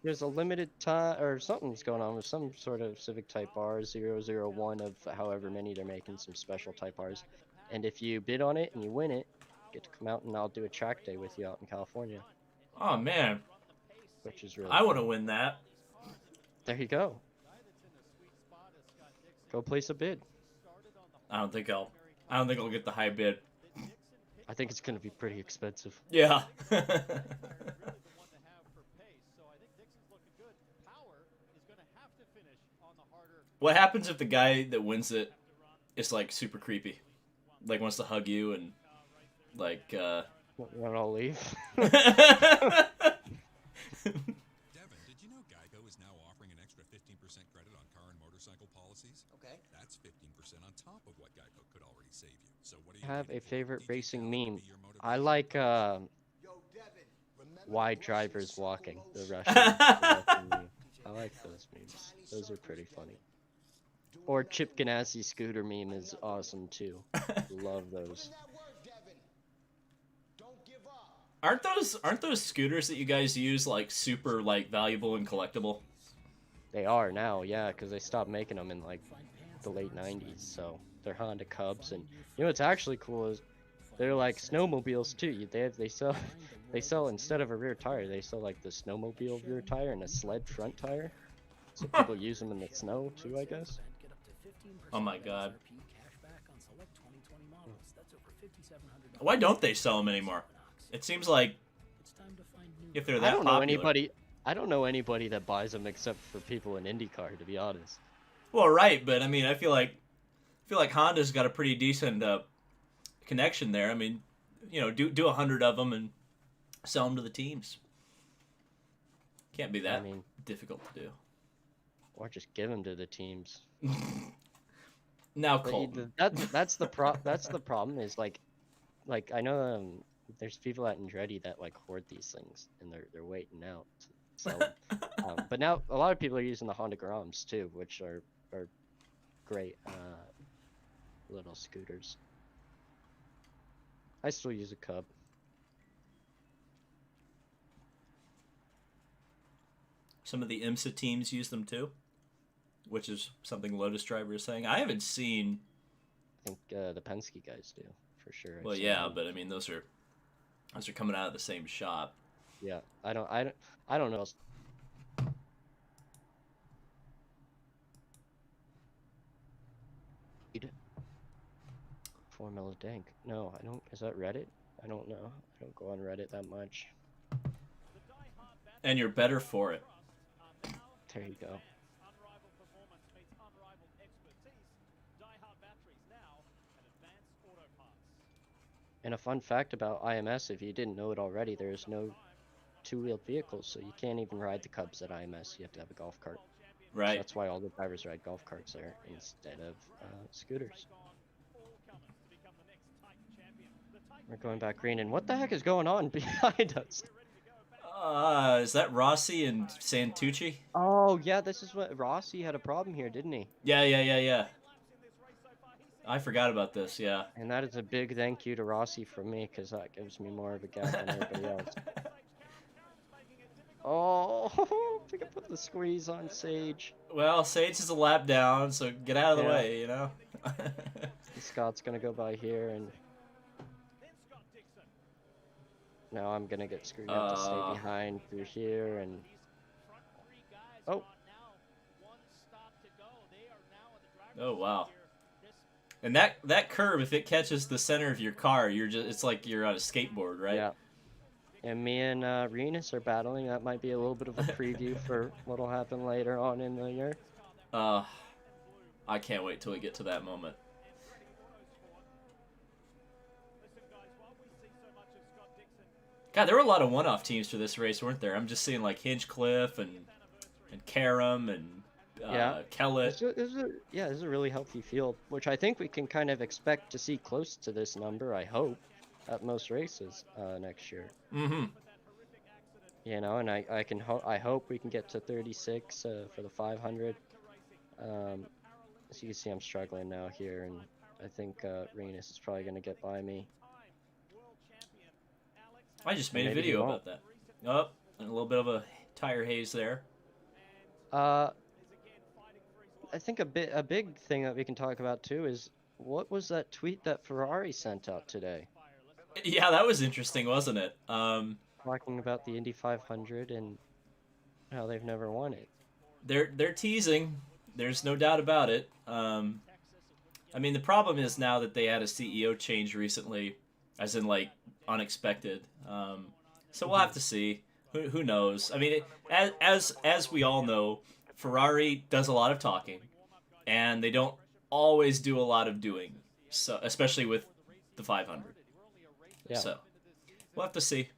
There's a limited time or something's going on with some sort of Civic Type R 001 of however many they're making, some special Type Rs. And if you bid on it and you win it, you get to come out and I'll do a track day with you out in California. Oh man, which is really I want to fun. win that. There you go. Go place a bid. I don't think I'll get the high bid. I think it's gonna be pretty expensive. Yeah. What happens if the guy that wins it is like super creepy, like wants to hug you and like? When I'll leave. Devin, did you know Geico is now offering an extra 15% credit on car and motorcycle policies? Okay. That's 15% on top of what Geico could already save you. So what do you Have a waiting for? favorite DT racing Talent meme. be your motivator. I like Yo, Devin, remember why the drivers Russian walking, the solo Russian, meme. I like those memes. Those are pretty funny. Or Chip Ganassi scooter meme is awesome too. Love those. that word, Devin. Don't give up. Aren't those scooters that you guys use like super like valuable and collectible? They are now, yeah, because they stopped making them in like the late 90s. So they're Honda Cubs, and you know what's actually cool is they're like snowmobiles too. They sell instead of a rear tire, they sell like the snowmobile rear tire and a sled front tire. So people use them in the snow too, I guess. Oh my god. Why don't they sell them anymore? It seems like if they're that I don't know popular. anybody. I don't know anybody that buys them except for people in IndyCar, to be honest. Well, right, but I mean, I feel like Honda's got a pretty decent connection there. I mean, you know, do 100 of them and sell them to the teams. Can't be that difficult to do. Or just give them to the teams. Now, But Colton. that's the problem is like I know there's people at Andretti that like hoard these things and they're waiting out to sell them. But now a lot of people are using the Honda Groms too, which are great little scooters. I still use a Cub. Some of the IMSA teams use them too, which is something Lotus driver is saying. I haven't seen. I think the Penske guys do for sure. Well, yeah, but I mean those are coming out of the same shop. Yeah, I don't know. Formula Dank. No, I don't. Is that Reddit? I don't know. I don't go on Reddit that much. And you're better for it. There you go. And a fun fact about IMS, if you didn't know it already, there's no two-wheeled vehicles, so you can't even ride the Cubs at IMS. You have to have a golf cart. So Right. that's why all the drivers ride golf carts there instead of scooters. We're going back green, and what the heck is going on behind us? Is that Rossi and Santucci? Oh, yeah, this is what Rossi had a problem here, didn't he? Yeah. I forgot about this, yeah. And that is a big thank you to Rossi from me, because that gives me more of a gap than everybody else. Oh, I can put the squeeze on Sage. Well, Sage is a lap down, so get out of the Yeah. way, you know? And Scott's going to go by here, and now I'm going to get screwed. I have to stay behind through here, and oh. Oh, wow. And that curve, if it catches the center of your car, it's like you're on a skateboard, right? Yeah. And me and Renus are battling. That might be a little bit of a preview for what'll happen later on in the year. I can't wait till we get to that moment. God, there were a lot of one-off teams for this race, weren't there? I'm just seeing like Hinchcliffe and Karam and Kellett. This is a really healthy field, which I think we can kind of expect to see close to this number, I hope, at most races next year. Mm-hmm. You know, and I hope we can get to 36 for the 500. As you can see, I'm struggling now here, and I think Renus is probably going to get by me. I just made a video about that. Oh, and a little bit of a tire haze there. I think a big thing that we can talk about too is what was that tweet that Ferrari sent out today? Yeah, that was interesting, wasn't it? Talking about the Indy 500 and how they've never won it. They're teasing. There's no doubt about it. I mean, the problem is now that they had a CEO change recently, as in like unexpected. So we'll have to see. Who knows? I mean, as we all know, Ferrari does a lot of talking, and they don't always do a lot of doing. So especially with the 500. Yeah. So we'll have to see.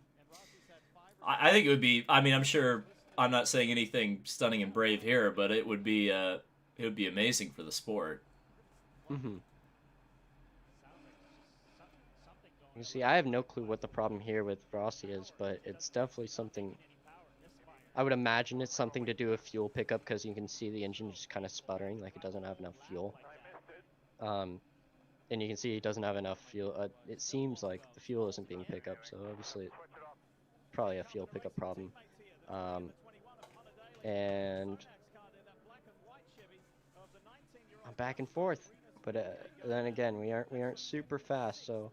I think it would be. I mean, I'm sure. I'm not saying anything stunning and brave here, but it would be amazing for the sport. Mm-hmm. You see, I have no clue what the problem here with Rossi is, but it's definitely something. I would imagine it's something to do with fuel pickup, because you can see the engine just kind of sputtering, like it doesn't have enough fuel. And you can see it doesn't have enough fuel. It seems like the fuel isn't being picked up, so obviously probably a fuel pickup problem. And I'm back and forth, but then again, we aren't super fast, so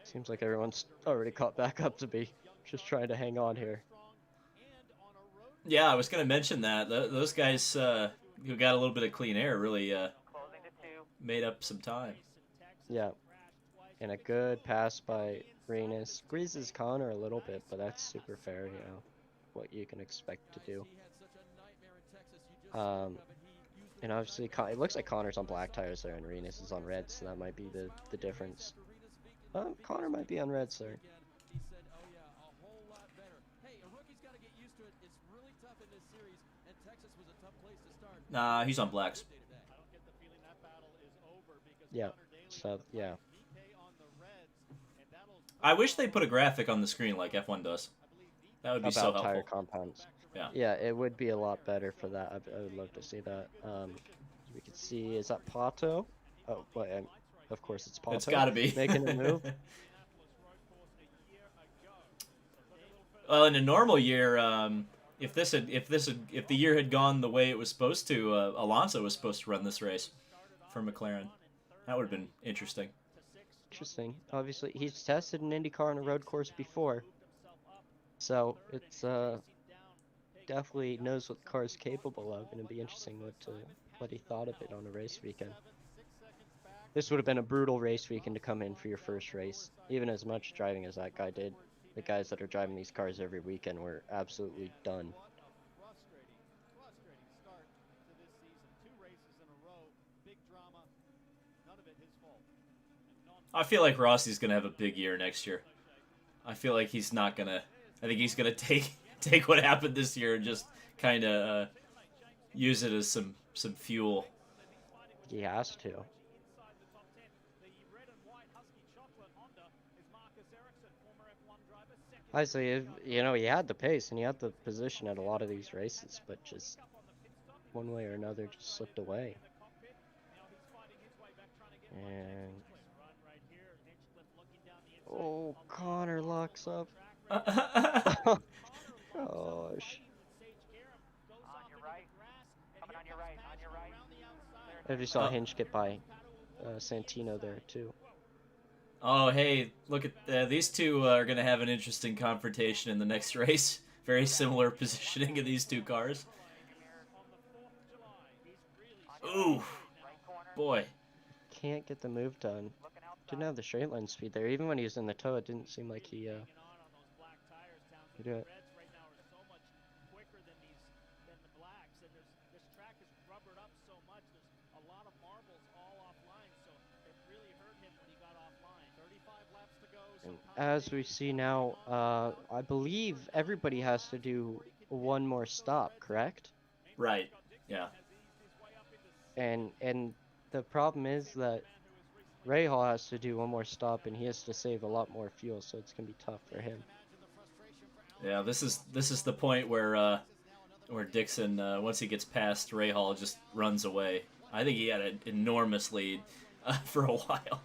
seems like everyone's already caught back up to me, just trying to hang on here. Yeah, I was going to mention that those guys who got a little bit of clean air really made up some time. Yeah, and a good pass by Renus. Squeezes Connor a little bit, but that's super fair, you know, what you can expect to do. And obviously, it looks like Connor's on black tires there, and Renus is on red, so that might be the difference. Connor might be on reds there. Nah, he's on blacks. Yeah, so, yeah. I wish they put a graphic on the screen like F1 does. That would be so helpful. About tire compounds. Yeah. Yeah, it would be a lot better for that. I would love to see that. We can see, is that Pato? Oh, well, of course it's Pato. It's got to be. Making a move. Well, in a normal year, if the year had gone the way it was supposed to, Alonso was supposed to run this race for McLaren. That would have been interesting. Interesting. Obviously, he's tested an IndyCar on a road course before, so it's definitely knows what the car is capable of, and it'd be interesting what he thought of it on a race weekend. This would have been a brutal race weekend to come in for your first race, even as much driving as that guy did. the guys that are driving these cars every weekend were absolutely done. Frustrating start to this season. 2 races in a row, big drama, none of it his fault. I feel like Rossi's gonna have a big year next year. I feel like he's not gonna. I think he's gonna take what happened this year and just kind of use it as some fuel. He has to. Honestly, you know, he had the pace and he had the position at a lot of these races, but just one way or another just slipped away. And oh, Connor locks up. Gosh. If you saw Hinch get by Santino there too. Oh, hey, look at these two are going to have an interesting confrontation in the next race. Very similar positioning of these two cars. Ooh, boy. Can't get the move done. Didn't have the straight line speed there. Even when he was in the toe, it didn't seem like he could do it. And as we see now, I believe everybody has to do one more stop, correct? Right. Yeah. And the problem is that Rahal has to do one more stop, and he has to save a lot more fuel, so it's gonna be tough for him. Yeah. This is the point where Dixon, once he gets past Rahal, just runs away. I think he had an enormous lead for a while.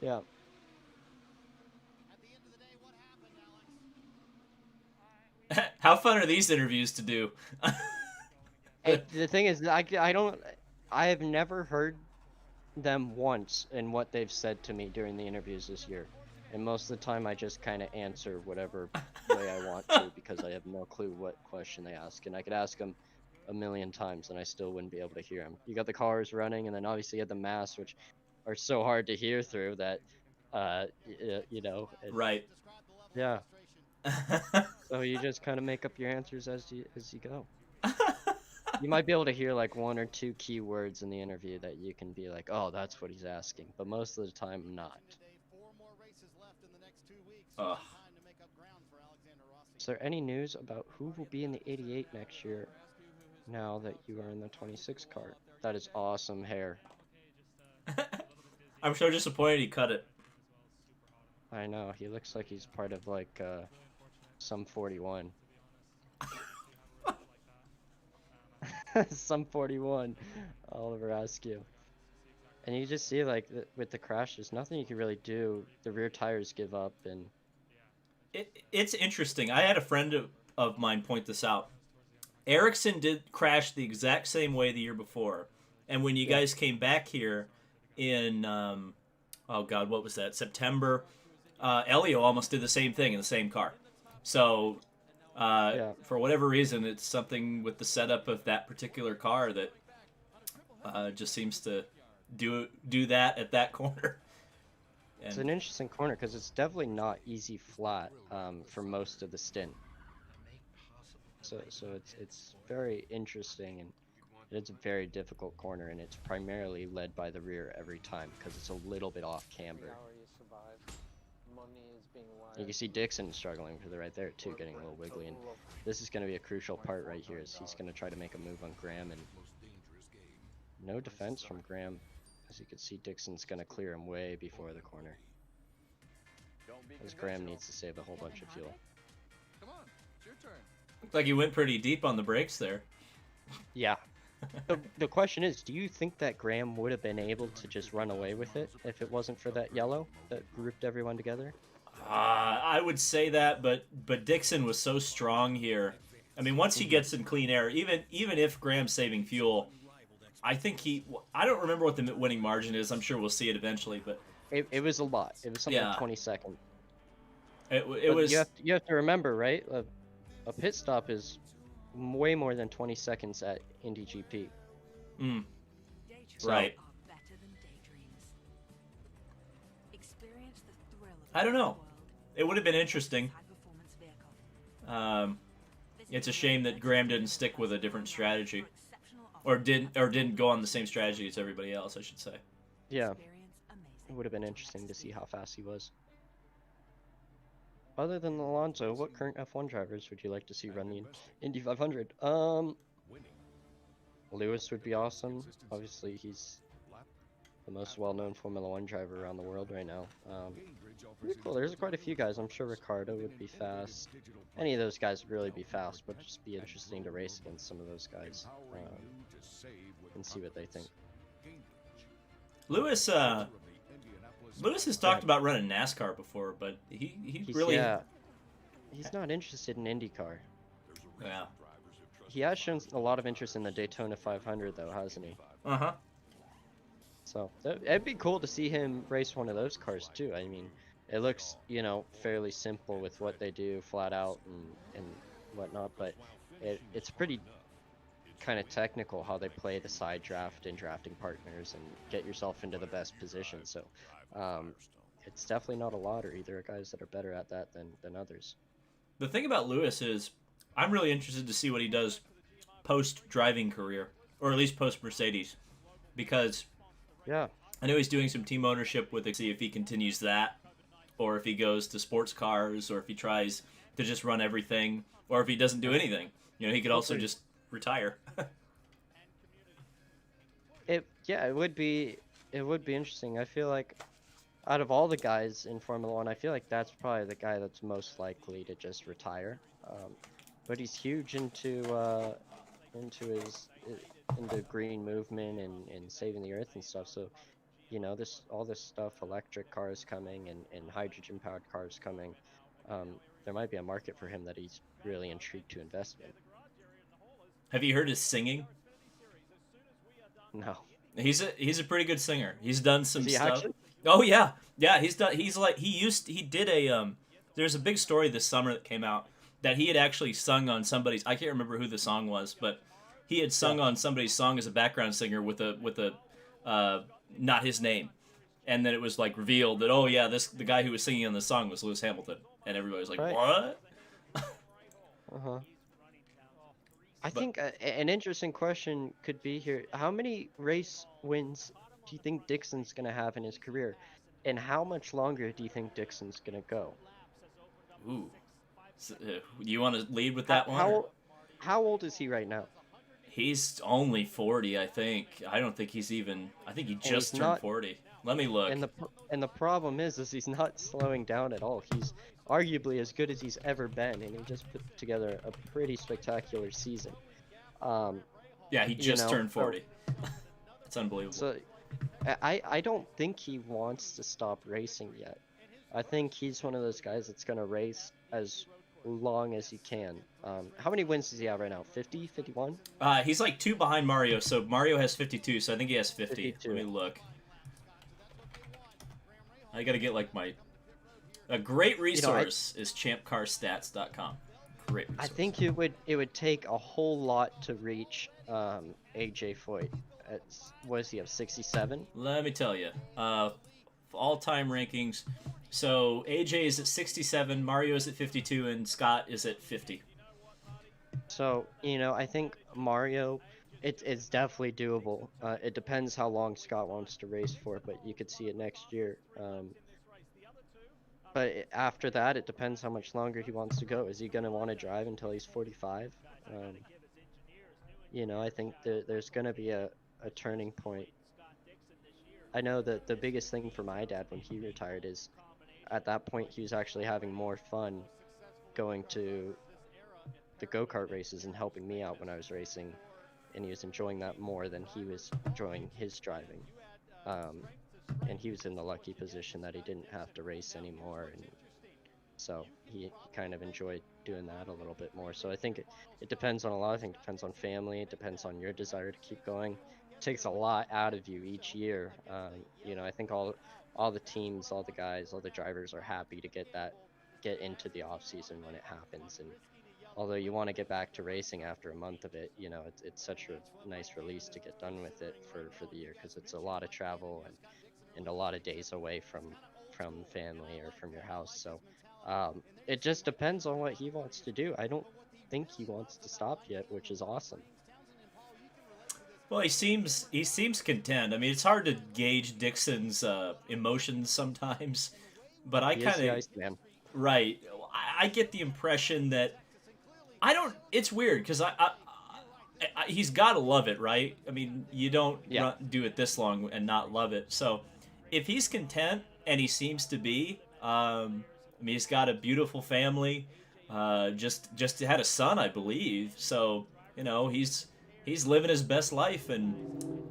Yeah. How fun are these interviews to do? The thing is, I have never heard them once in what they've said to me during the interviews this year. And most of the time I just kind of answer whatever way I want to because I have no clue what question they ask. And I could ask them a million times and I still wouldn't be able to hear them. You got the cars running, and then obviously you had the masks, which are so hard to hear through that, you know. Right. Yeah. So you just kind of make up your answers as you go. You might be able to hear like 1 or 2 key words in the interview that you can be like, oh, that's what he's asking. But most of the time, not. Is there any news about who will be in the 88 next year now that you are in the 26 car? That is awesome hair. I'm so disappointed he cut it. I know. He looks like he's part of like some 41. Some 41, Oliver Askew. And you just see like with the crash, there's nothing you can really do. The rear tires give up, and it's interesting. I had a friend of mine point this out. Ericsson did crash the exact same way the year before, and when you guys came back here in oh god, what was that? September. Elio almost did the same thing in the same car. So for whatever reason, it's something with the setup of that particular car that just seems to do that at that corner. And it's an interesting corner because it's definitely not easy flat for most of the stint. So it's very interesting, and it's a very difficult corner, and it's primarily led by the rear every time because it's a little bit off camber. You can see Dixon struggling for the right there too, getting a little wiggly, and this is going to be a crucial part right here, as he's going to try to make a move on Graham, and no defense from Graham. As you can see, Dixon's going to clear him way before the corner, as Graham needs to save a whole bunch of fuel. Come on, it's your turn. looked like he went pretty deep on the brakes there. Yeah. The question is, do you think that Graham would have been able to just run away with it if it wasn't for that yellow that grouped everyone together? I would say that, but Dixon was so strong here. I mean, once he gets in clean air, even if Graham's saving fuel, I think I don't remember what the winning margin is. I'm sure we'll see it eventually, but it was a lot. It was something like 20 seconds. It was. You have to remember, right? A pit stop is way more than 20 seconds at Indy GP. So, right. I don't know. It would have been interesting. Um, it's a shame that Graham didn't stick with a different strategy, or didn't go on the same strategy as everybody else, I should say. Yeah, it would have been interesting to see how fast he was. Other than Alonso, what current F1 drivers would you like to see run the Indy 500? Lewis would be awesome. Obviously, he's the most well-known Formula One driver around the world right now. Pretty cool. There's quite a few guys. I'm sure Ricardo would be fast. Any of those guys would really be fast, but just be interesting to race against some of those guys and see what they think. Lewis has talked about running NASCAR before, but he's really yeah. He's not interested in IndyCar. Yeah. He has shown a lot of interest in the Daytona 500, though, hasn't he? Uh-huh. So it'd be cool to see him race one of those cars too. I mean, it looks, you know, fairly simple with what they do flat out and whatnot, but it's pretty kind of technical how they play the side draft and drafting partners and get yourself into the best position. So it's definitely not a lottery. There are guys that are better at that than others. The thing about Lewis is I'm really interested to see what he does post-driving career, or at least post-Mercedes, because yeah, I know he's doing some team ownership with it, see if he continues that, or if he goes to sports cars, or if he tries to just run everything, or if he doesn't do anything. You know, he could also just retire. it would be interesting. I feel like out of all the guys in Formula One, I feel like that's probably the guy that's most likely to just retire. But he's huge into green movement and saving the earth and stuff. So, you know, all this stuff, electric cars coming and hydrogen powered cars coming. There might be a market for him that he's really intrigued to invest in. Have you heard his singing? No. He's a pretty good singer. He's done some stuff. Actually? Oh yeah. He's did a there's a big story this summer that came out that he had actually sung on somebody's, I can't remember who the song was, but he had sung on somebody's song as a background singer with a not his name. And then it was like revealed that, oh yeah, the guy who was singing on the song was Lewis Hamilton, and everybody was like, right. What? I think an interesting question could be here: how many race wins do you think Dixon's gonna have in his career, and how much longer do you think Dixon's gonna go? Ooh, so, do you want to lead with that one? How old is he right now? He's only 40, I think. I don't think he's even. I think he just turned 40. Let me look. And the problem is he's not slowing down at all. He's arguably as good as he's ever been, and he just put together a pretty spectacular season. Yeah, he just turned 40. It's unbelievable. So, I don't think he wants to stop racing yet. I think he's one of those guys that's gonna race as long as he can. How many wins does he have right now? 50, 51? He's like 2 behind Mario, so Mario has 52, so I think he has 50. 52. Let me look. I gotta get like a great resource is champcarstats.com. Great resource. I think it would take a whole lot to reach AJ Foyt. What does he have, 67? Let me tell you. All-time rankings. So AJ is at 67, Mario is at 52, and Scott is at 50. So, you know, I think Mario, it's definitely doable. It depends how long Scott wants to race for, but you could see it next year. But after that, it depends how much longer he wants to go. Is he going to want to drive until he's 45? You know, I think there's going to be a turning point. I know that the biggest thing for my dad when he retired is at that point he was actually having more fun going to the go-kart races and helping me out when I was racing, and he was enjoying that more than he was enjoying his driving. And he was in the lucky position that he didn't have to race anymore, and so he kind of enjoyed doing that a little bit more. So I think it depends on a lot of things. It depends on family, it depends on your desire to keep going. It takes a lot out of you each year. You know, I think all the teams, all the guys, all the drivers are happy to get into the off season when it happens. And although you want to get back to racing after a month of it, you know, it's such a nice release to get done with it for the year, because it's a lot of travel and a lot of days away from family or from your house. So It just depends on what he wants to do. I don't think he wants to stop yet, which is awesome. Well, he seems content. I mean, it's hard to gauge Dixon's emotions sometimes, but I He is kind the of Iceman. right. I get the impression that I don't. It's weird because he's got to love it, right? I mean, you don't Yeah. do it this long and not love it. So, if he's content and he seems to be, I mean, he's got a beautiful family. Just had a son, I believe. So he's living his best life, and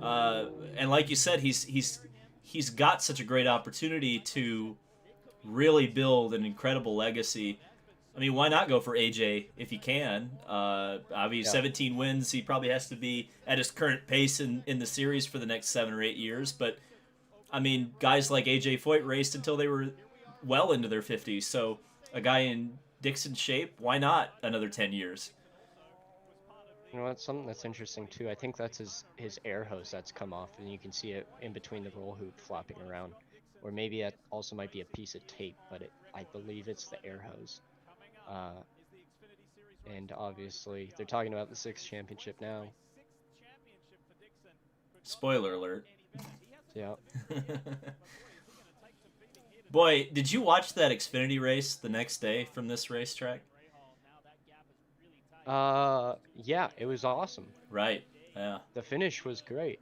like you said, he's got such a great opportunity to really build an incredible legacy. I mean, why not go for AJ if he can? I mean, Yeah. 17 wins. He probably has to be at his current pace in the series for the next 7 or 8 years. But I mean, guys like AJ Foyt raced until they were well into their 50s. So a guy in Dixon's shape, why not another 10 years? You know, that's something that's interesting too. I think that's his air hose that's come off, and you can see it in between the roll hoop flopping around. Or maybe that also might be a piece of tape, but I believe it's the air hose. And obviously, they're talking about the 6th championship now. Spoiler alert. Yeah. Boy, did you watch that Xfinity race the next day from this racetrack? Yeah, it was awesome. Right. Yeah. The finish was great.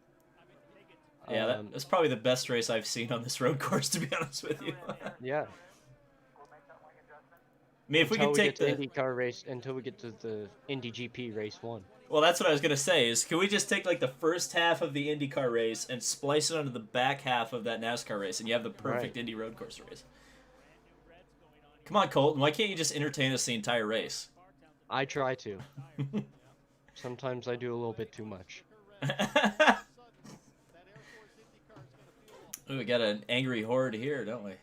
Yeah, that's probably the best race I've seen on this road course, to be honest with you. Yeah. I mean, if we Until could we take get to the IndyCar race, until we get to the Indy GP race 1. well, that's what I was gonna say. Is can we just take like the first half of the IndyCar race and splice it onto the back half of that NASCAR race, and you have the perfect Right. Indy road course race? Come on, Colton. Why can't you just entertain us the entire race? I try to. Sometimes I do a little bit too much. Ooh, we got an angry horde here, don't we?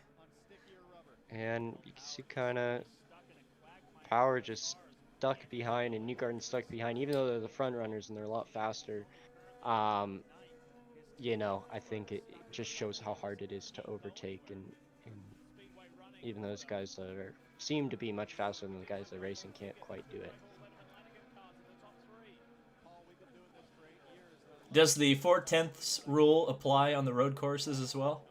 And you can see kind of Power just stuck behind and Newgarden stuck behind, even though they're the front runners and they're a lot faster. You know, I think it just shows how hard it is to overtake, and even those guys that seem to be much faster than the guys that are racing can't quite do it. Does the 4/10ths rule apply on the road courses as well?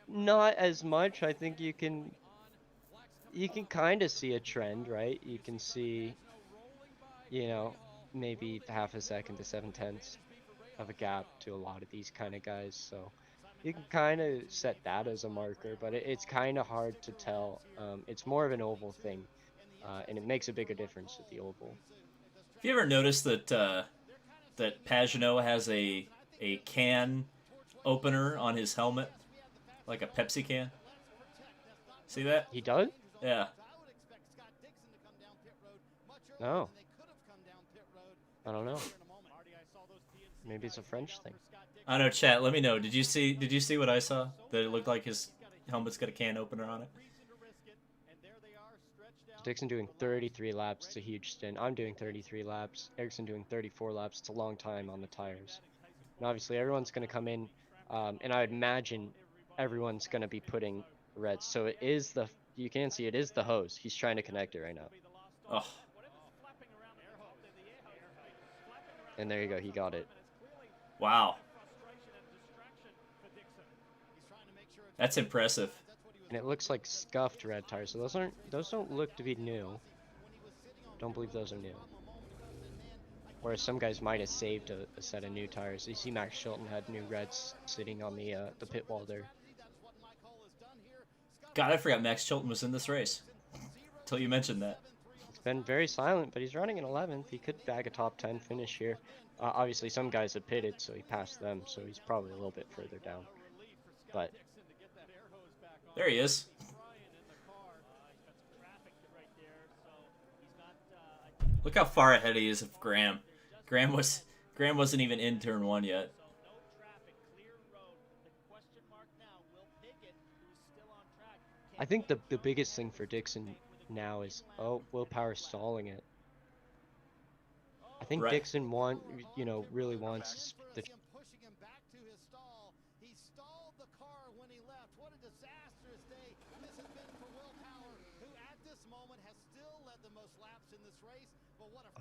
Not as much. I think you can kind of see a trend, right? You can see, you know, maybe half a second to 7/10ths of a gap to a lot of these kind of guys. So you can kind of set that as a marker, but it's kind of hard to tell. It's more of an oval thing, and it makes a bigger difference with the oval. Have you ever noticed that that Pagenaud has a can opener on his helmet, like a Pepsi can? See that? He does? Yeah. No. I don't know. Maybe it's a French thing. I know, chat. Let me know. Did you see what I saw? That it looked like his helmet's got a can opener on it. Dixon doing 33 laps. It's a huge stint. I'm doing 33 laps. Ericsson doing 34 laps. It's a long time on the tires. And obviously everyone's going to come in, and I would imagine everyone's going to be putting reds. So it is the, you can see it is the hose. He's trying to connect it right now. Oh. And there you go. He got it. Wow. That's impressive. And it looks like scuffed red tires. So those don't look to be new. Don't believe those are new. Whereas some guys might have saved a set of new tires. You see Max Chilton had new reds sitting on the pit wall there. God, I forgot Max Chilton was in this race. Until you mentioned that. It's been very silent, but he's running in 11th. He could bag a top 10 finish here. Obviously, some guys have pitted, so he passed them, so he's probably a little bit further down. But there he is. Look how far ahead he is of Graham. Graham wasn't even in turn 1 yet. I think the biggest thing for Dixon now is, Will Power stalling it. I think Right. Dixon really wants the.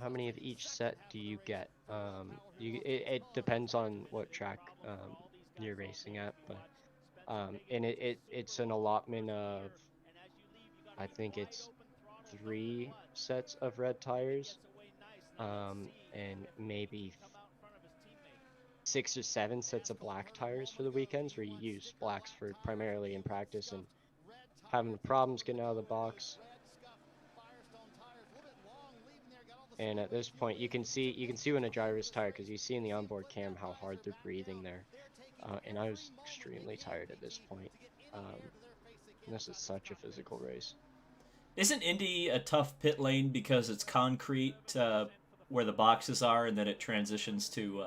how many of each set do you get? It depends on what track you're racing at, but and it's an allotment of, I think it's 3 sets of red tires, and maybe 6 or 7 sets of black tires for the weekends, where you use blacks for primarily in practice and having the problems getting out of the box. And at this point, you can see when a driver is tired, because you see in the onboard cam how hard they're breathing there. And I was extremely tired at this point. This is such a physical race. Isn't Indy a tough pit lane because it's concrete where the boxes are, and then it transitions to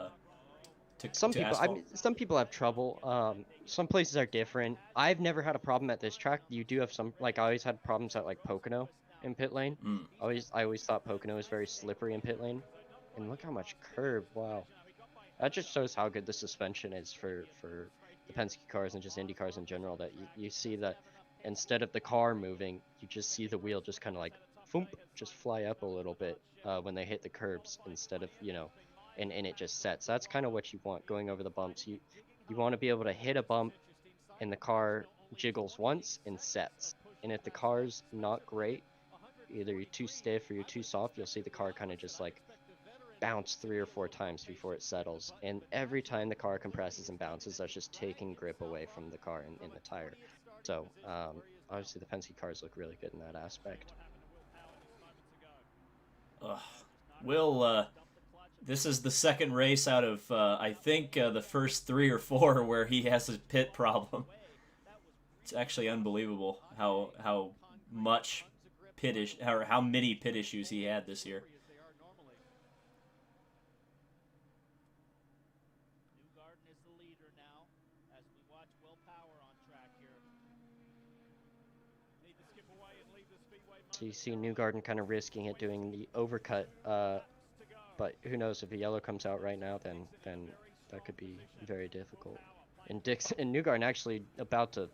Some people, asphalt? some people have trouble. Some places are different. I've never had a problem at this track. You do have some, like I always had problems at like Pocono in pit lane. I always thought Pocono was very slippery in pit lane. And look how much curb. Wow. That just shows how good the suspension is for the Penske cars and just Indy cars in general, that you see that instead of the car moving, you just see the wheel just kind of like thump, just fly up a little bit when they hit the curbs, instead of, and it just sets. That's kind of what you want going over the bumps. You want to be able to hit a bump and the car jiggles once and sets. And if the car's not great, either you're too stiff or you're too soft, you'll see the car kind of just like bounce 3 or 4 times before it settles. And every time the car compresses and bounces, that's just taking grip away from the car and the tire. So obviously the Penske cars look really good in that aspect. This is the second race out of I think the first 3 or 4 where he has a pit problem. It's actually unbelievable how much how many pit issues he had this year. So you see Newgarden kind of risking it, doing the overcut, but who knows, if a yellow comes out right now, then that could be very difficult. And Newgarden actually about to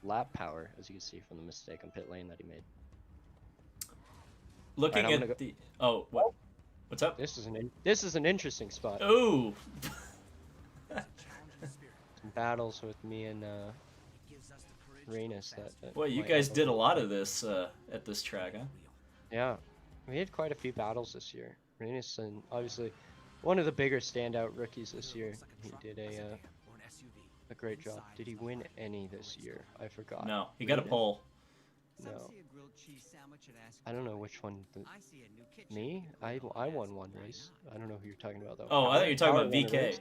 lap power, as you can see from the mistake on pit lane that he made. Looking Right, at the what's up? This is an interesting spot. Ooh. Some battles with me and Reynes. Boy, you guys did a lot of this at this track, huh? Yeah, we had quite a few battles this year. Reynes, and obviously one of the bigger standout rookies this year. He did a great job. Did he win any this year? I forgot. No, he got a pole. No. I don't know which one. Me? I won one race. I don't know who you're talking about though. Oh, I thought you were talking about Power won a VK. race.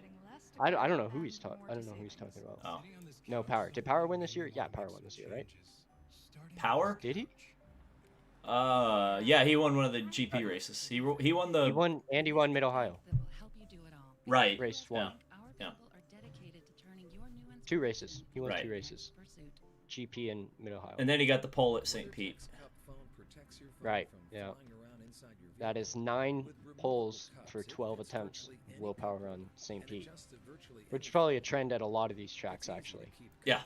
I don't know who he's talking. I don't know who he's talking about. Oh. No, Power. Did Power win this year? Yeah, Power won this year, right? Power? Did he? Yeah, he won one of the GP races. He won the. He won Mid Ohio. Right. Race 1. Yeah. 2 races. He won Right. 2 races. GP and Mid Ohio. And then he got the pole at St. Pete. Right. Yeah. That is 9 poles for 12 attempts. Willpower on St. Pete, which is probably a trend at a lot of these tracks, actually. Yeah.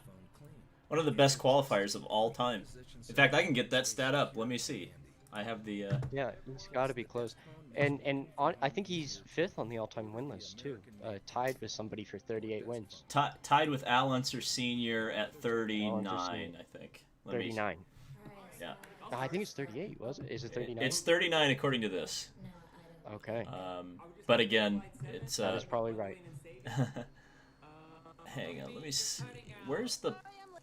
One of the best qualifiers of all time. In fact, I can get that stat up. Let me see. I have the. Yeah, he's got to be close. I think he's 5th on the all-time win list too, tied with somebody for 38 wins. Tied with Al Unser Sr. at 39, I think. 39. Yeah. No, I think it's 38. Was it? Is it 39? It's 39 according to this. Okay. But again, it's. That is probably right. Hang on, let me see. Where's the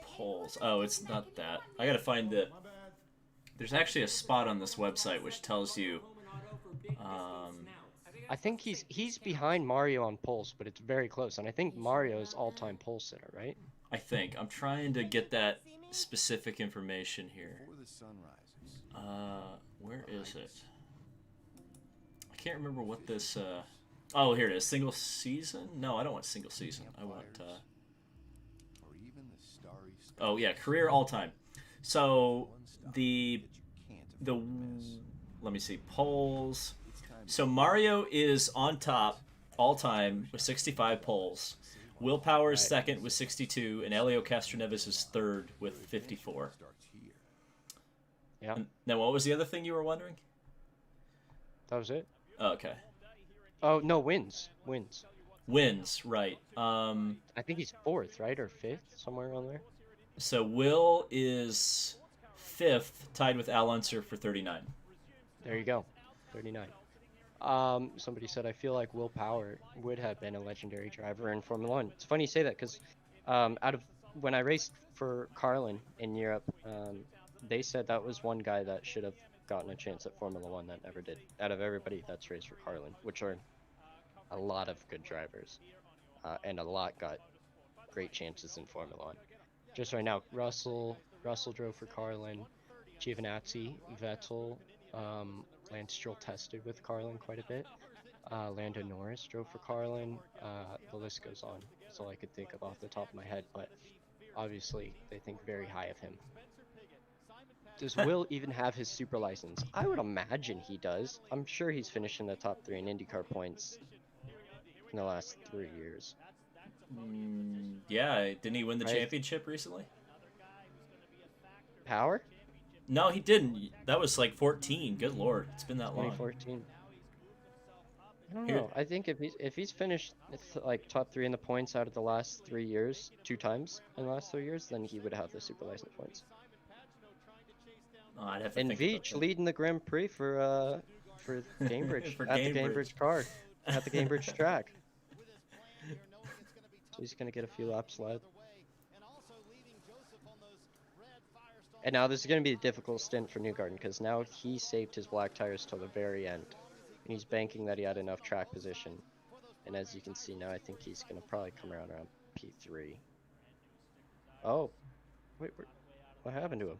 polls? Oh, it's not that. I gotta find the. There's actually a spot on this website which tells you. I think he's behind Mario on polls, but it's very close. And I think Mario's all-time pole sitter, right? I think I'm trying to get that specific information here. Where is it? I can't remember what this. Oh, here it is. Single season? No, I don't want single season. I want. Oh yeah, career all time. So the let me see, polls. So Mario is on top all time with 65 polls. Will Power is second with 62, and Elio Castroneves is third with 54. Yeah. Now, what was the other thing you were wondering? That was it. Okay. Oh no, wins. Wins, right. I think he's 4th, right, or 5th, somewhere around there. So Will is 5th, tied with Al Unser for 39. There you go, 39. Somebody said I feel like Will Power would have been a legendary driver in Formula One. It's funny you say that because out of when I raced for Carlin in Europe, they said that was one guy that should have gotten a chance at Formula One that never did. Out of everybody that's raced for Carlin, which are a lot of good drivers, and a lot got great chances in Formula One. Just right now, Russell drove for Carlin, Giovinazzi, Vettel, Lance Stroll tested with Carlin quite a bit. Lando Norris drove for Carlin. The list goes on. That's all I could think of off the top of my head, but obviously they think very high of him. Does Will even have his super license? I would imagine he does. I'm sure he's finished in the top 3 in IndyCar points in the last 3 years. Yeah, didn't he win the Right. championship recently? Power? No, he didn't. That was like 14. Good lord, it's been that long. 2014. I don't Here- know. I think if he's finished like top 3 in the points out of the last 3 years, 2 times in the last 3 years, then he would have the super license points. Oh, I'd have to And think about Veach that. leading the Grand Prix for Cambridge For at the Cambridge. Cambridge car at the Cambridge track. So he's gonna get a few laps left. And now this is going to be a difficult stint for Newgarden because now he saved his black tires till the very end. And he's banking that he had enough track position. And as you can see now, I think he's going to probably come around P3. Oh, wait, what happened to him?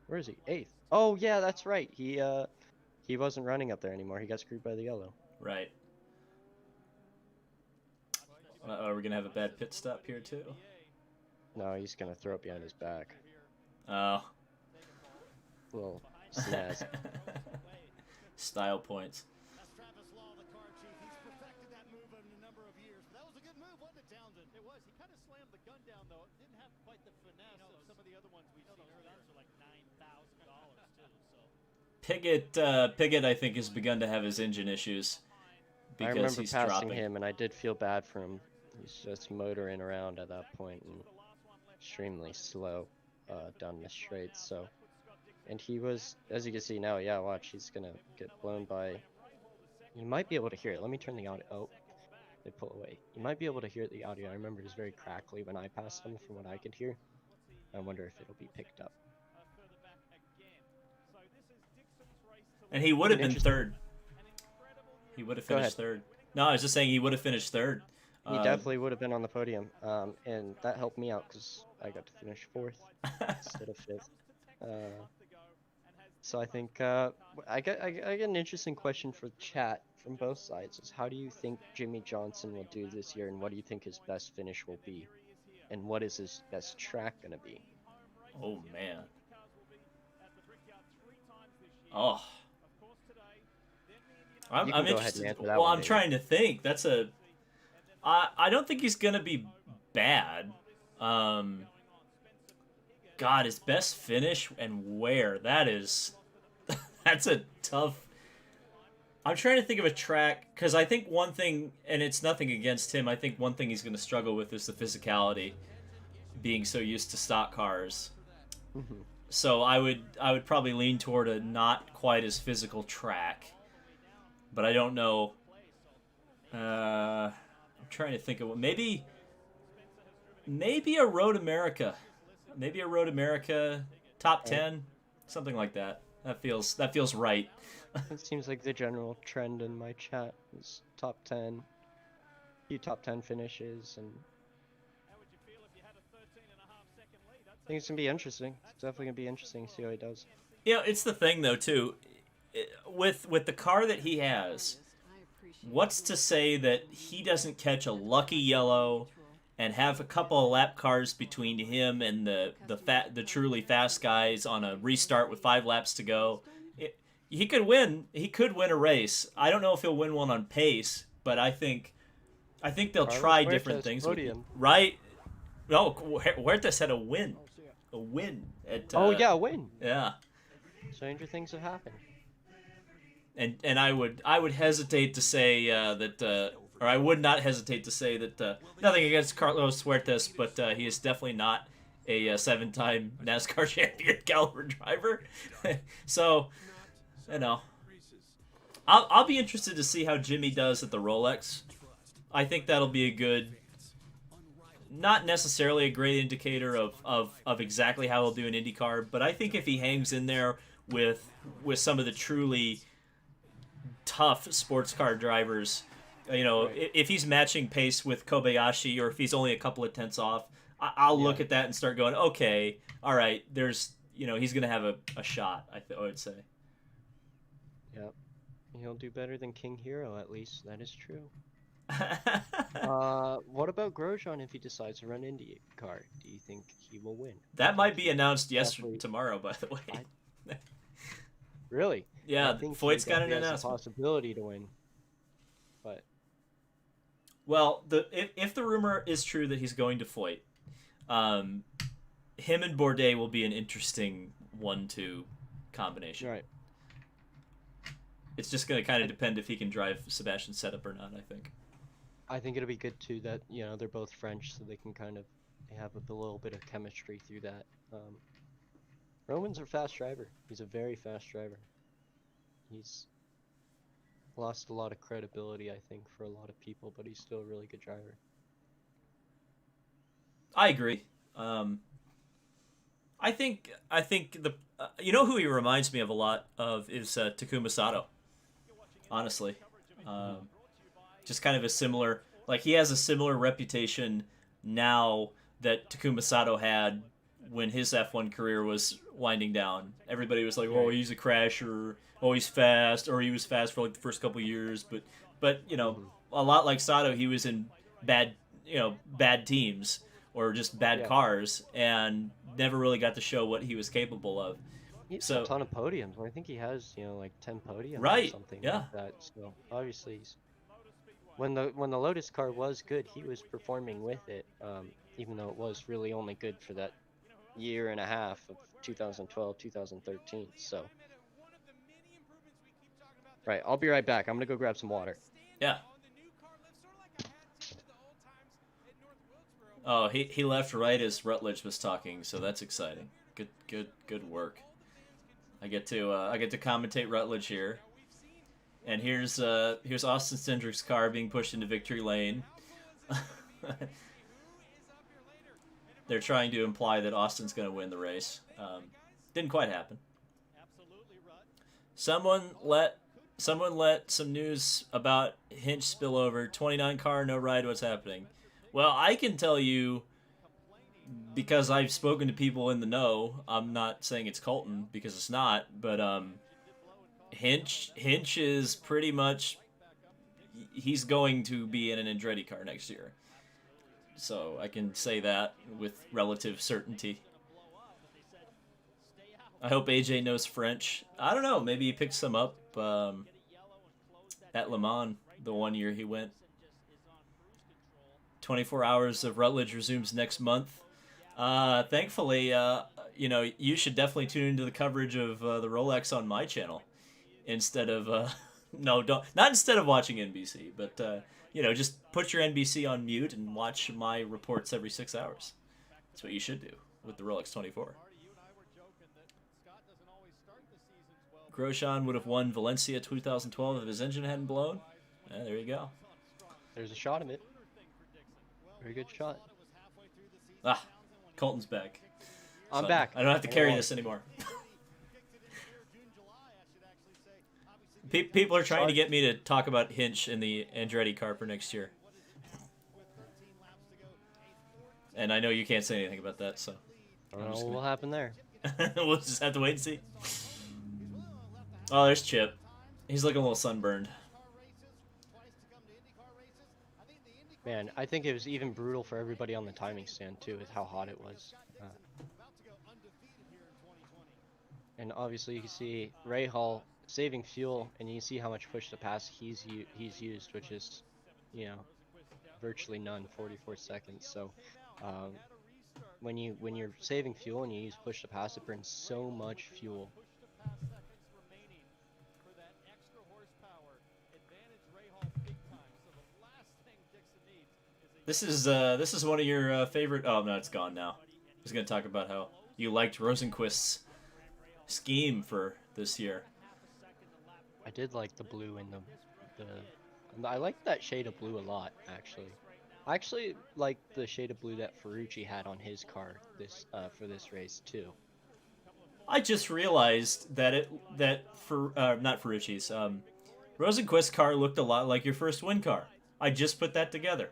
Where is he? 8th. Oh yeah, that's right. He wasn't running up there anymore. He got screwed by the yellow. Right. Are we gonna have a bad pit stop here too? No, he's going to throw it behind his back. Oh. Little snaz. Style points. That's Travis Law, the car chief. He's perfected that move in a number of years. But that was a good move, wasn't it, Townsend? It was. He kind of slammed the gun down, though. It didn't have quite the finesse of some of the other ones we've seen earlier. Those guns are like $9,000 too. So Piggott, I think, has begun to have his engine issues I because remember he's passing dropping. him, and I did feel bad for him. He's just motoring around at that point and extremely slow down the straight. So, and he was, as you can see now, yeah, watch, he's gonna get blown by. You might be able to hear it. Let me turn the audio. Oh, they pull away. You might be able to hear the audio. I remember it was very crackly when I passed him, from what I could hear. I wonder if it'll be picked up. And he would have been Interesting. third. He would have Go finished third. No, I was just saying he would have finished third. He definitely would have been on the podium, and that helped me out because I got to finish 4th instead of 5th. So I think I get an interesting question for chat from both sides. Is how do you think Jimmy Johnson will do this year, and what do you think his best finish will be, and what is his best track gonna be? Oh man. Oh. I'm You can go ahead and interested. answer that Well, one, I'm maybe. trying to think. That's a. I don't think he's gonna be bad. God, his best finish and where? That is. That's a tough. I'm trying to think of a track because I think one thing, and it's nothing against him. I think one thing he's gonna struggle with is the physicality, being so used to stock cars. Mhm. So I would probably lean toward a not quite as physical track, but I don't know. I'm trying to think of what maybe a Road America, top 10, something like that. That feels right. It seems like the general trend in my chat is top 10, few top 10 finishes, and I think it's gonna be interesting. It's definitely gonna be interesting to see how he does. You know, it's the thing though too, with the car that he has. What's to say that he doesn't catch a lucky yellow and have a couple of lap cars between him and the truly fast guys on a restart with 5 laps to go? He could win. He could win a race. I don't know if he'll win one on pace, but I think they'll Carlos try Huerta's different things with podium. right. No, Huertas had a win at. Oh yeah, a win. Yeah. Stranger things have happened. and I would hesitate to say or I would not hesitate to say that nothing against Carlos Huertas, but he is definitely not a 7-time NASCAR champion caliber driver. So, you know, I'll be interested to see how Jimmy does at the Rolex. I think that'll be a good, not necessarily a great indicator of exactly how he'll do in IndyCar, but I think if he hangs in there with some of the truly tough sports car drivers, Right. if he's matching pace with Kobayashi or if he's only a couple of tenths off, I'll look Yeah. at that and start going, okay, all right, there's, he's going to have a shot, I would say. Yep. He'll do better than King Hero, at least. That is true. What about Grosjean if he decides to run IndyCar? Do you think he will win? That might be announced Definitely. tomorrow, by the way. Really? Yeah, I think Foyt's he got an definitely has a announcement. possibility to win. But Well, if the rumor is true that he's going to Foyt, him and Bourdais will be an interesting 1-2 combination. right. It's just going to kind of depend if he can drive Sebastian's setup or not, I think. I think it'll be good too that they're both French, so they can kind of have a little bit of chemistry through that. Roman's a fast driver. He's a very fast driver. He's lost a lot of credibility, I think, for a lot of people, but he's still a really good driver. I agree. I think the who he reminds me of a lot of is Takuma Sato. Honestly, just kind of a similar, like he has a similar reputation now that Takuma Sato had when his F1 career was winding down. Everybody was like, "Oh, he's a crasher. Oh, he's fast," or he was fast for like the first couple years. But a lot like Sato, he was in bad teams or just bad Yeah. cars and never really got to show what he was capable of. He has So- a ton of podiums. I think he has, like 10 podiums or Right, something yeah. like that. So obviously, when the Lotus car was good, he was performing with it. Even though it was really only good for that year and a half of 2012, 2013. So, right, I'll be right back. I'm gonna go grab some water. Yeah. Oh, he left right as Rutledge was talking, so that's exciting. Good work. I get to commentate Rutledge here, and here's Austin Cindric's car being pushed into victory lane. They're trying to imply that Austin's going to win the race. Didn't quite happen. Someone let some news about Hinch spillover. 29 car, no ride. What's happening? Well, I can tell you because I've spoken to people in the know. I'm not saying it's Colton because it's not, but Hinch is pretty much he's going to be in an Andretti car next year. So I can say that with relative certainty. I hope AJ knows French. I don't know. Maybe he picked some up at Le Mans the one year he went. 24 Hours of Rutledge resumes next month. Thankfully, you should definitely tune into the coverage of the Rolex on my channel instead of not instead of watching NBC, but just put your NBC on mute and watch my reports every 6 hours. That's what you should do with the Rolex 24. Grosjean would have won Valencia 2012 if his engine hadn't blown. Yeah, there you go. There's a shot of it. Very good shot. Colton's back. I'm So back. I don't have to I carry know. this anymore. People are trying to get me to talk about Hinch in the Andretti car for next year. And I know you can't say anything about that, so I don't know what will happen there. we'll just have to wait and see. Oh, there's Chip. He's looking a little sunburned. Man, I think it was even brutal for everybody on the timing stand too, with how hot it was. And obviously, you can see Ray Hall saving fuel, and you can see how much push to pass he's used, which is, virtually none, 44 seconds. So, when you're saving fuel and you use push to pass, it burns so much fuel. This is one of your favorite. Oh no, it's gone now. I was gonna talk about how you liked Rosenquist's scheme for this year. I did like the blue and I like that shade of blue a lot, actually. I actually like the shade of blue that Ferrucci had on his car for this race too. I just realized that for not Ferrucci's Rosenquist's car looked a lot like your first win car. I just put that together.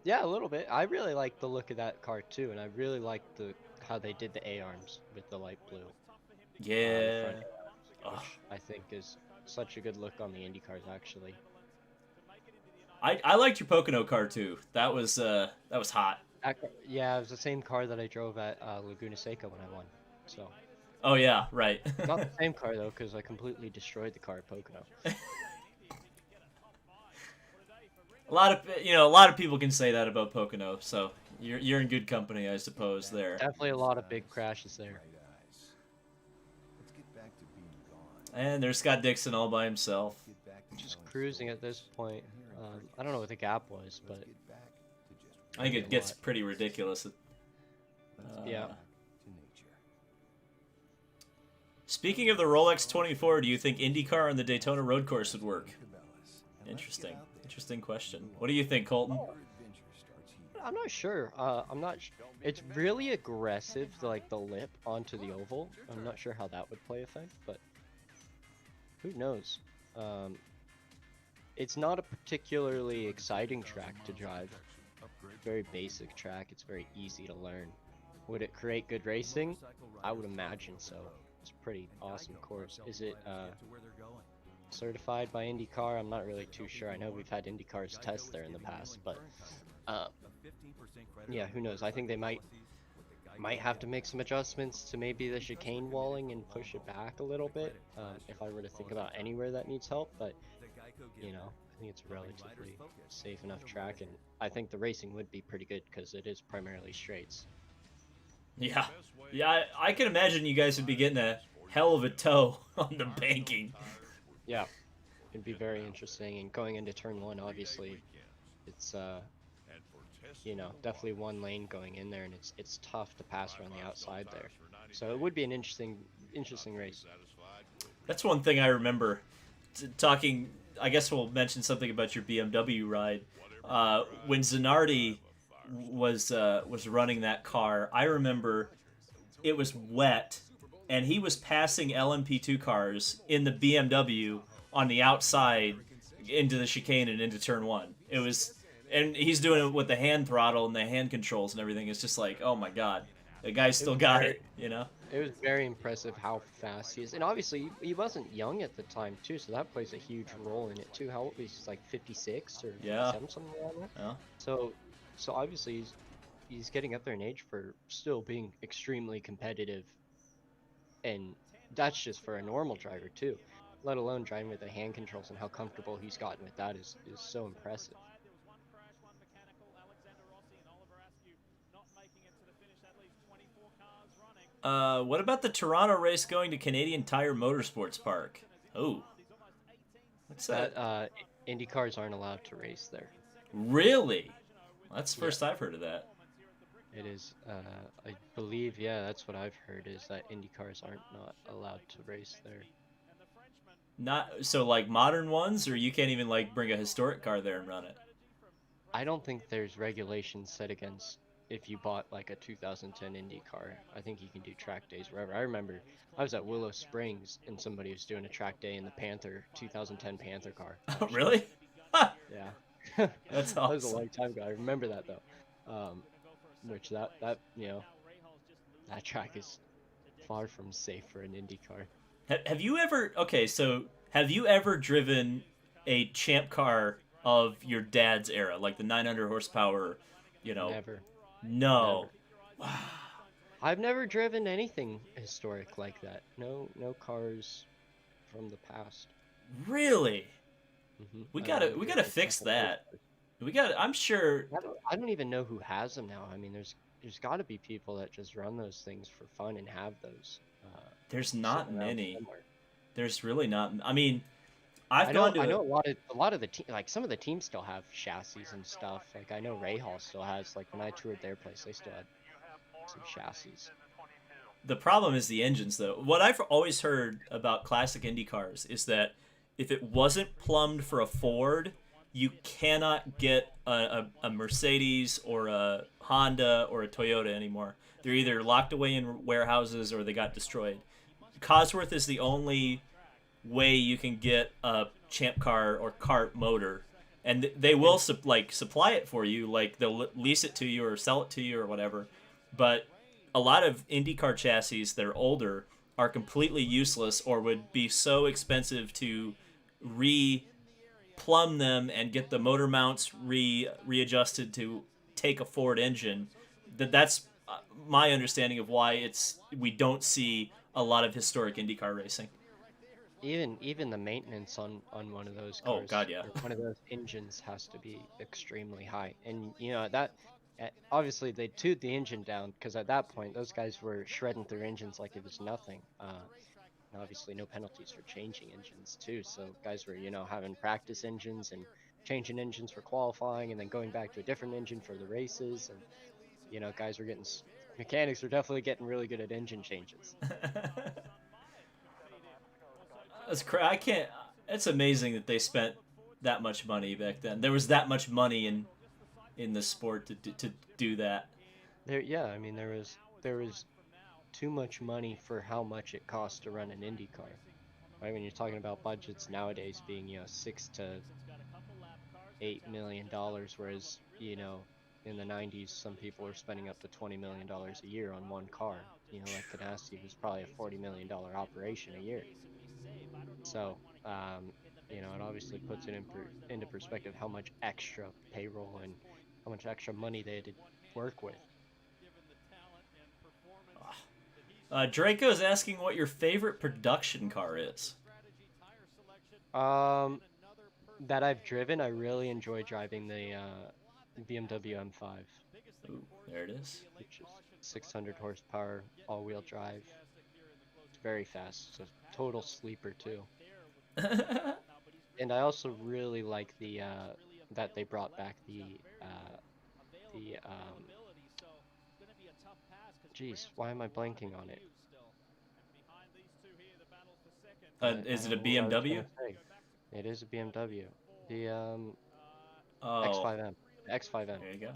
Yeah, a little bit. I really like the look of that car too, and I really like how they did the A arms with the light blue. The Yeah. front A arms, which I think is such a good look on the Indy cars actually. I liked your Pocono car too. That was hot. Yeah, it was the same car that I drove at Laguna Seca when I won. So. Oh yeah, right. Not the same car though, because I completely destroyed the car at Pocono. A lot of people can say that about Pocono, so you're in good company, I suppose. There. Definitely a lot of big crashes there. And there's Scott Dixon all by himself. Just cruising at this point. I don't know what the gap was, but I think it gets pretty ridiculous. Yeah. Speaking of the Rolex 24, do you think IndyCar on the Daytona road course would work? Interesting question. What do you think, Colton? I'm not sure. I'm not. It's really aggressive, like the lip onto the oval. I'm not sure how that would play effect, but who knows? It's not a particularly exciting track to drive. Very basic track. It's very easy to learn. Would it create good racing? I would imagine so. It's a pretty awesome course. Is it certified by IndyCar? I'm not really too sure. I know we've had IndyCars test there in the past, but yeah, who knows? I think they might have to make some adjustments to maybe the chicane walling and push it back a little bit if I were to think about anywhere that needs help, but you know, I think it's a relatively safe enough track, and I think the racing would be pretty good because it is primarily straights. Yeah, I can imagine you guys would be getting a hell of a tow on the banking. Yeah, it'd be very interesting, and going into turn one, obviously, it's you know, definitely one lane going in there, and it's tough to pass around the outside there. So it would be an interesting race. That's one thing I remember talking. I guess we'll mention something about your BMW ride. When Zanardi was running that car, I remember it was wet, and he was passing LMP2 cars in the BMW on the outside into the chicane and into turn one. It was, and he's doing it with the hand throttle and the hand controls and everything. It's just like, oh my god, the guy still got it, you know? It was very impressive how fast he is, and obviously he wasn't young at the time too, so that plays a huge role in it too. How old was he? Like 56 or 57, something around that. Yeah. So obviously he's getting up there in age for still being extremely competitive, and that's just for a normal driver too. Let alone driving with the hand controls, and how comfortable he's gotten with that is so impressive. What about the Toronto race going to Canadian Tire Motorsports Park? Oh, what's that? Indy cars aren't allowed to race there. Really? That's the first I've heard of that. It is. I believe, yeah, that's what I've heard, is that Indy cars not allowed to race there. Not so like modern ones, or you can't even like bring a historic car there and run it. I don't think there's regulations set against if you bought like a 2010 Indy car. I think you can do track days wherever. I remember I was at Willow Springs and somebody was doing a track day in the 2010 Panther car. Oh, really? Yeah. That's awesome. That was a long time ago. I remember that though. Which that you know, that track is far from safe for an Indy car. Have you ever? Okay, so have you ever driven a champ car of your dad's era, like the 900 horsepower? You know. Never. No. Never. I've never driven anything historic like that. No cars from the past. Really? Mm-hmm. We gotta fix that. I'm sure. I don't even know who has them now. I mean, there's got to be people that just run those things for fun and have those. There's not many. There's really not. I mean, I've gone to I it. know a lot of the team, like some of the teams still have chassis and stuff. Like I know Rahal still has, like when I toured their place, they still had some chassis. The problem is the engines, though. What I've always heard about classic Indy cars is that if it wasn't plumbed for a Ford, you cannot get a Mercedes or a Honda or a Toyota anymore. They're either locked away in warehouses or they got destroyed. Cosworth is the only way you can get a champ car or kart motor, and they will supply it for you. Like they'll lease it to you or sell it to you or whatever. But a lot of IndyCar chassis that are older are completely useless or would be so expensive to re plumb them and get the motor mounts readjusted to take a Ford engine. That's my understanding of why we don't see a lot of historic IndyCar racing. Even the maintenance on one of those Oh cars, God, yeah. or one of those engines, has to be extremely high. And you know that obviously they tuned the engine down because at that point those guys were shredding through engines like it was nothing. And obviously no penalties for changing engines too. So guys were, you know, having practice engines and changing engines for qualifying and then going back to a different engine for the races. And you know, guys were getting mechanics were definitely getting really good at engine changes. I can't. It's amazing that they spent that much money back then. There was that much money in the sport to do that. Yeah, I mean there was too much money for how much it costs to run an Indy car. Right, when you're talking about budgets nowadays being, you know, $6 to $8 million, whereas, you know, in the 90s some people were spending up to $20 million a year on one car. You know, like Ganassi was probably a $40 million operation a year. So, you know, it obviously puts it into perspective how much extra payroll and how much extra money they had to work with. Draco's asking what your favorite production car is. That I've driven, I really enjoy driving the BMW M5, Ooh, there it is. which is 600 horsepower, all-wheel drive. It's very fast. It's a total sleeper too. And I also really like the that they brought back the geez, why am I blanking on it? Is it a What I was BMW? gonna say. It is a BMW. The Oh, X5M. The X5M. there you go.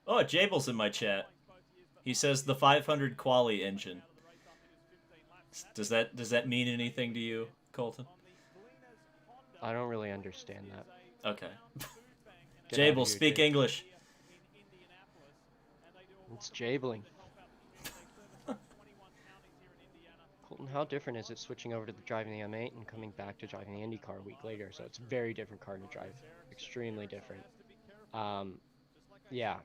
Oh, Jabel's in my chat. He says the 500 quali engine. Does that mean anything to you, Colton? I don't really understand that. Okay. Get out of Jabel, here, speak Jay. English. It's jabling. Colton, how different is it switching over to driving the M8 and coming back to driving the IndyCar a week later? So it's a very different car to drive. Extremely different. Yeah,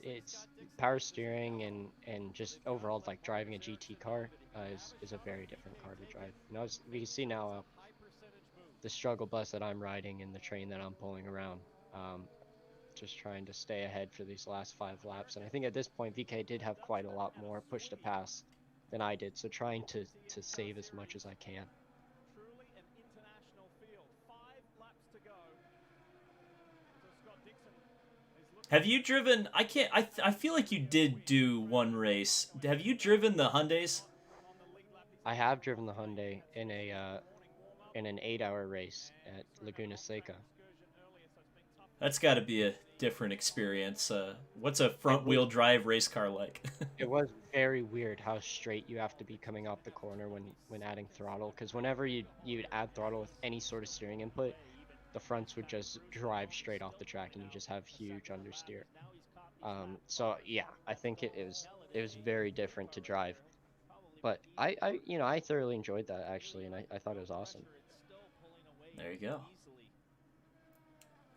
it's power steering and just overall like driving a GT car is a very different car to drive. You know, we can see now the struggle bus that I'm riding and the train that I'm pulling around. Just trying to stay ahead for these last 5 laps. And I think at this point, VK did have quite a lot more push to pass than I did. So trying to save as much as I can. Truly an international field. 5 laps to go. So Scott Dixon is looking. Have you driven? I can't. I feel like you did do one race. Have you driven the Hyundais? I have driven the Hyundai in an 8-hour race at Laguna Seca. That's got to be a different experience. What's a front-wheel drive race car like? It was very weird how straight you have to be coming off the corner when adding throttle, because whenever you'd add throttle with any sort of steering input, the fronts would just drive straight off the track and you just have huge understeer. So yeah, I think it was very different to drive, but I you know, I thoroughly enjoyed that actually, and I thought it was awesome. There you go.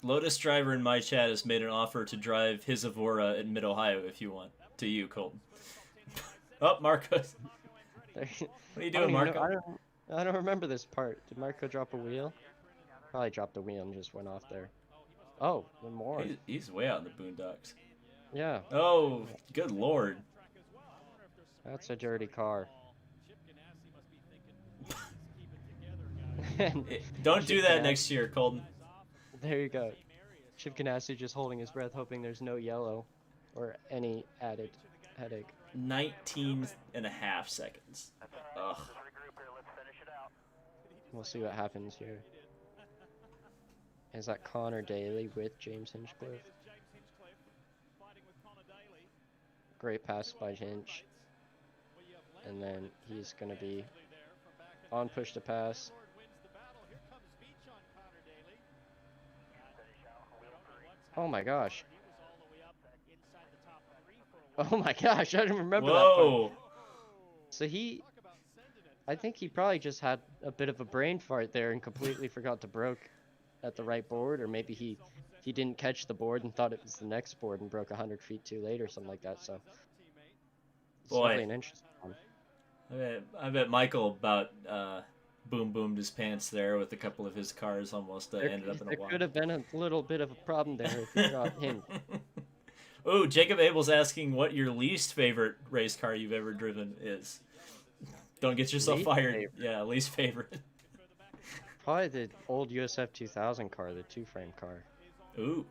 Lotus Driver in my chat has made an offer to drive his Evora in Mid-Ohio if you want. To you, Colton. Oh, Marcos. What are you doing, Marco? I don't remember this part. Did Marco drop a wheel? Probably dropped a wheel and just went off there. Oh, one more. He's way out in the boondocks. Yeah. Oh, good lord. That's a dirty car. And Don't do Chip that Ganassi- next year, Colton. There you go. Chip Ganassi just holding his breath, hoping there's no yellow or any added headache. 19 and a half seconds. Ugh. We'll see what happens here. Is that Connor Daly with James Hinchcliffe? Great pass by Hinch. And then he's going to be on push to pass. Oh my gosh. Oh my gosh, I didn't remember that part. Whoa. So I think he probably just had a bit of a brain fart there and completely forgot to broke at the right board, or maybe he didn't catch the board and thought it was the next board and broke 100 feet too late or something like that. So it's Boy. definitely an interesting one. I bet Michael about boomed his pants there with a couple of his cars almost ended up in a There wall. could have been a little bit of a problem there if you dropped him. Oh, Jacob Abel's asking what your least favorite race car you've ever driven is. Don't get yourself Least fired. favorite. Yeah, least favorite. Probably the old USF 2000 car, the two-frame car. Ooh,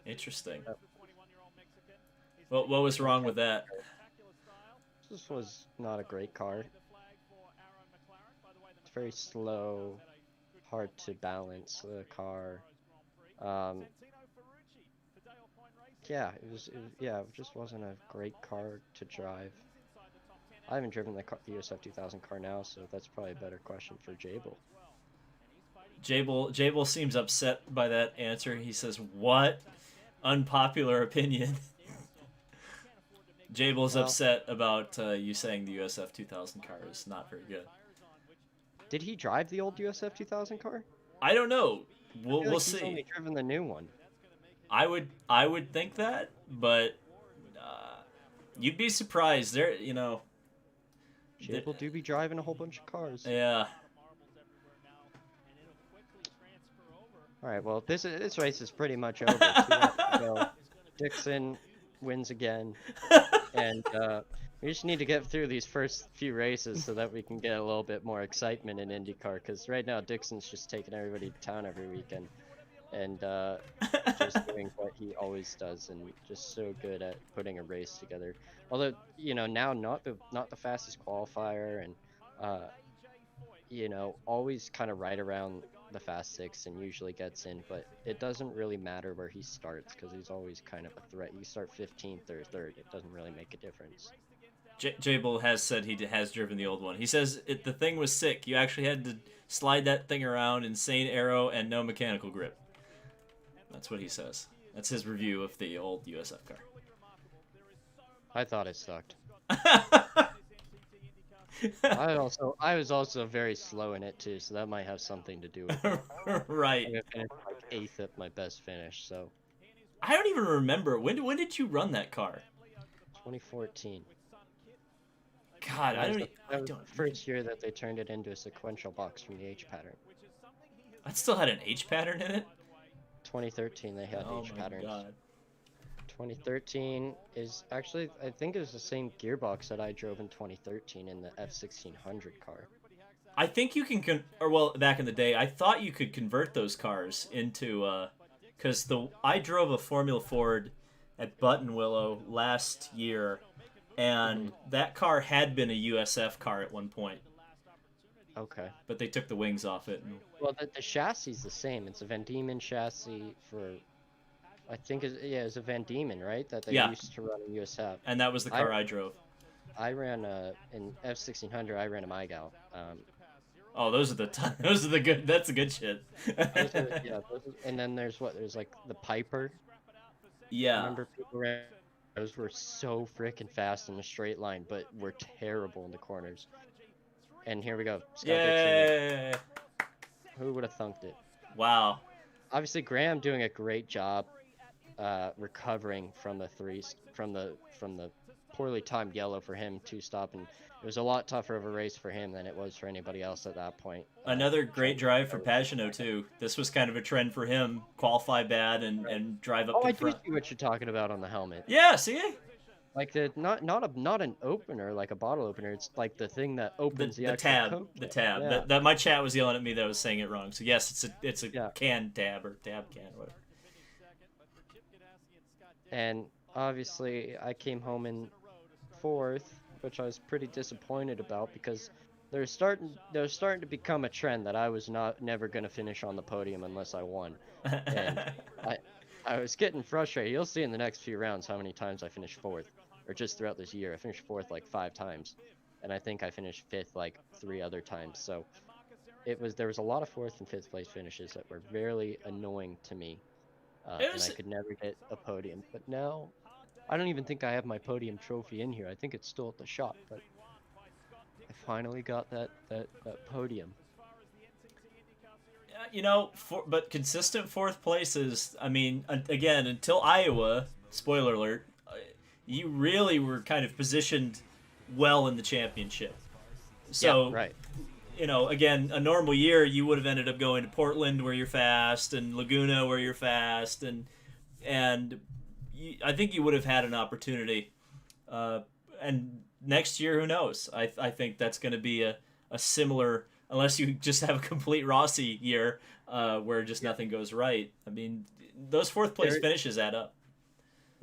interesting. What was wrong with that? This was not a great car. It's very slow, hard to balance the car. It just wasn't a great car to drive. I haven't driven the USF 2000 car now, so that's probably a better question for Jable. Jable seems upset by that answer. He says, "What? Unpopular opinion." Jable's upset about you saying the USF 2000 car is not very good. Did he drive the old USF 2000 car? I don't know. We'll I feel like see. He's only driven the new one. I would think that, but you'd be surprised. There, Jable do be driving a whole bunch of cars. Yeah. All right. Well, this race is pretty much over. 2 laps to go. Dixon wins again, and we just need to get through these first few races so that we can get a little bit more excitement in IndyCar. Because right now Dixon's just taking everybody to town every weekend, and just doing what he always does, and just so good at putting a race together. Although now not the fastest qualifier, and always kind of right around the fast six and usually gets in, but it doesn't really matter where he starts because he's always kind of a threat. You start 15th or 3rd, it doesn't really make a difference. Jable has said he has driven the old one. He says the thing was sick. You actually had to slide that thing around, insane aero, and no mechanical grip. That's what he says. That's his review of the old USF car. I thought it sucked. I was also very slow in it too, so that might have something to do with it. Right. I finished like 8th at my best finish, so. I don't even remember. When did you run that car? 2014. God, I That was don't. the first year that they turned it into a sequential box from the H pattern. That still had an H pattern in it. 2013 they had Oh H my patterns. God. 2013 is actually, I think it was the same gearbox that I drove in 2013 in the F1600 car. I think you can back in the day, I thought you could convert those cars into because I drove a Formula Ford at Buttonwillow last year, and that car had been a USF car at one point, Okay. but they took the wings off it. And, Well, the chassis is the same. It's a Van Diemen chassis for, I think, it's a Van Diemen, right? That they used to run in USF. and that was the car I drove. I ran in F1600. I ran a MyGal. Oh, those are the good. That's the good shit. And then there's like the Piper. Yeah. Remember people ran. Those were so freaking fast in the straight line, but were terrible in the corners. And here we go. Scott Yay! Dixon. Who would have thunked it? Wow. Obviously, Graham doing a great job recovering from the poorly timed yellow for him to stop, and it was a lot tougher of a race for him than it was for anybody else at that point. Another great drive for Pagano too. This was kind of a trend for him: qualify bad and drive up Oh, to I front. do see what you're talking about on the helmet. Yeah, see? Like the not an opener like a bottle opener. It's like the thing that opens the actual Coke The can. tab. Yeah, That my chat was yelling at me that I was saying it wrong. So yes, it's a yeah. can tab or tab can or whatever. And obviously, I came home in fourth, which I was pretty disappointed about because there's starting to become a trend that I was never gonna finish on the podium unless I won, and I I was getting frustrated. You'll see in the next few rounds how many times I finished fourth, or just throughout this year. I finished fourth like 5 times, and I think I finished fifth like 3 other times. So there was a lot of fourth and fifth place finishes that were very annoying to me, It and I was could never get a podium. But now I don't even think I have my podium trophy in here. I think it's still at the shop, but I finally got that podium. but consistent fourth places. I mean, again, until Iowa. Spoiler alert. You really were kind of positioned well in the championship. Yeah, So right. again, a normal year you would have ended up going to Portland where you're fast and Laguna where you're fast, and I think you would have had an opportunity. And next year, who knows? I think that's going to be a similar, unless you just have a complete Rossi year where just nothing goes right. I mean, those fourth place There finishes add up.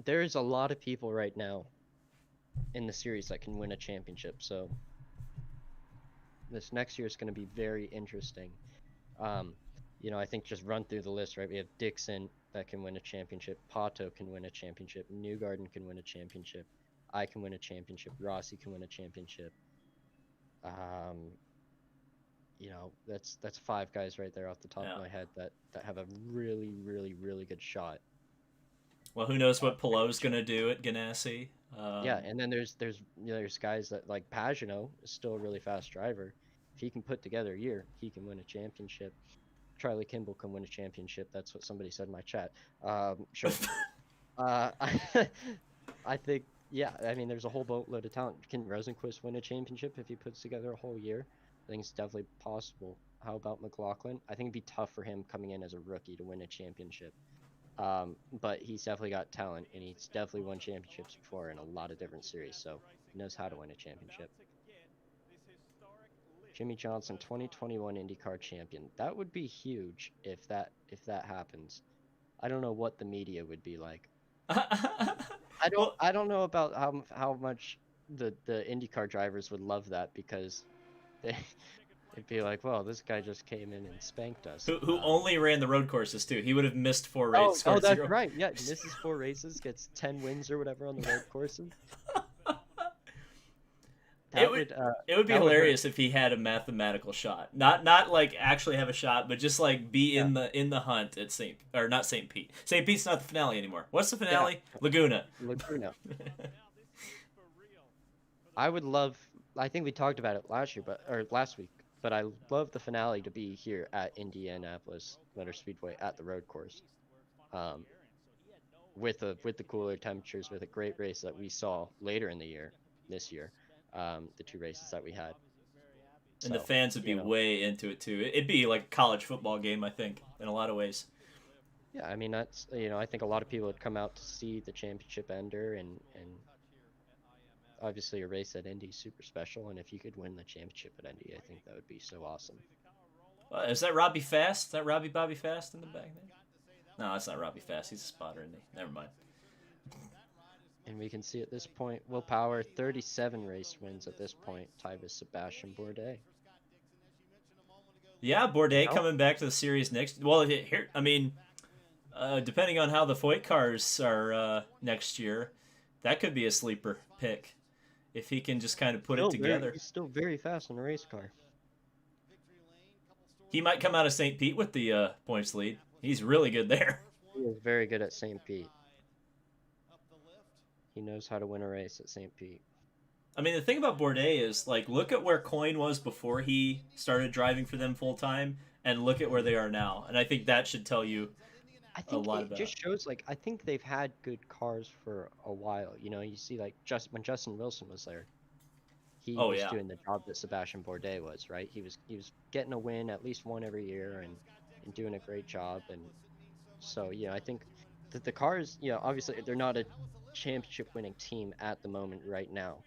there's a lot of people right now in the series that can win a championship. So this next year is going to be very interesting. Um, I think just run through the list, right? We have Dixon that can win a championship. Pato can win a championship. Newgarden can win a championship. I can win a championship. Rossi can win a championship. Um, that's 5 guys right there off the top Yeah. of my head that have a really, really, really good shot. Well, who knows what Pelot's going to do at Ganassi? Yeah, and then there's guys that like Pagano is still a really fast driver. If he can put together a year, he can win a championship. Charlie Kimball can win a championship. That's what somebody said in my chat. Sure. I, I think, yeah, I mean, there's a whole boatload of talent. Can Rosenquist win a championship if he puts together a whole year? I think it's definitely possible. How about McLaughlin? I think it'd be tough for him coming in as a rookie to win a championship. But he's definitely got talent, and he's definitely won championships before in a lot of different series, so he knows how to win a championship. Jimmy Johnson, 2021 IndyCar champion. That would be huge if that happens. I don't know what the media would be like. Well, I don't know about how much the IndyCar drivers would love that because they it'd be like, well, this guy just came in and spanked us. who only ran the road courses too? He would have missed 4 Oh, races. Scored that's 0. right. Yeah, misses 4 races, gets 10 wins or whatever on the road courses. It would be that would hurt. hilarious if he had a mathematical shot. Not like actually have a shot, but just like be in the hunt at not St. Pete. St. Pete's not the finale anymore. What's the finale? Laguna. Laguna. I would love. I think we talked about it last week, but I love the finale to be here at Indianapolis Motor Speedway at the road course, with the cooler temperatures, with a great race that we saw later in the year, this year, the 2 races that we had. And the So, fans would be way into it too. It'd be like a college football game, I think, in a lot of ways. yeah, I mean that's I think a lot of people would come out to see the championship ender, and obviously a race at Indy is super special, and if you could win the championship at Indy, I think that would be so awesome. Is that Robbie Fast? Is that Robbie Bobby Fast in the back there? No, that's not Robbie Fast. He's a spotter, isn't he? Never mind. And we can see at this point, Will Power 37 race wins at this point, tied with Sebastian Bourdais. Yeah, Bourdais coming back to the series next. Well, here, I mean, depending on how the Foyt cars are next year, that could be a sleeper pick if he can just kind of put it together. He's still very fast in a race car. He might come out of St. Pete with the points lead. He's really good there. He is very good at St. Pete. He knows how to win a race at St. Pete. I mean, the thing about Bourdais is, like, look at where Coyne was before he started driving for them full time, and look at where they are now. And I think that should tell you I think a lot it about. just shows, like, I think they've had good cars for a while. You see, like, when Justin Wilson was there, he was doing the job that Sebastian Bourdais was, right? He was getting a win, at least one every year, and doing a great job. And so, I think that the cars, obviously they're not championship winning team at the moment right now,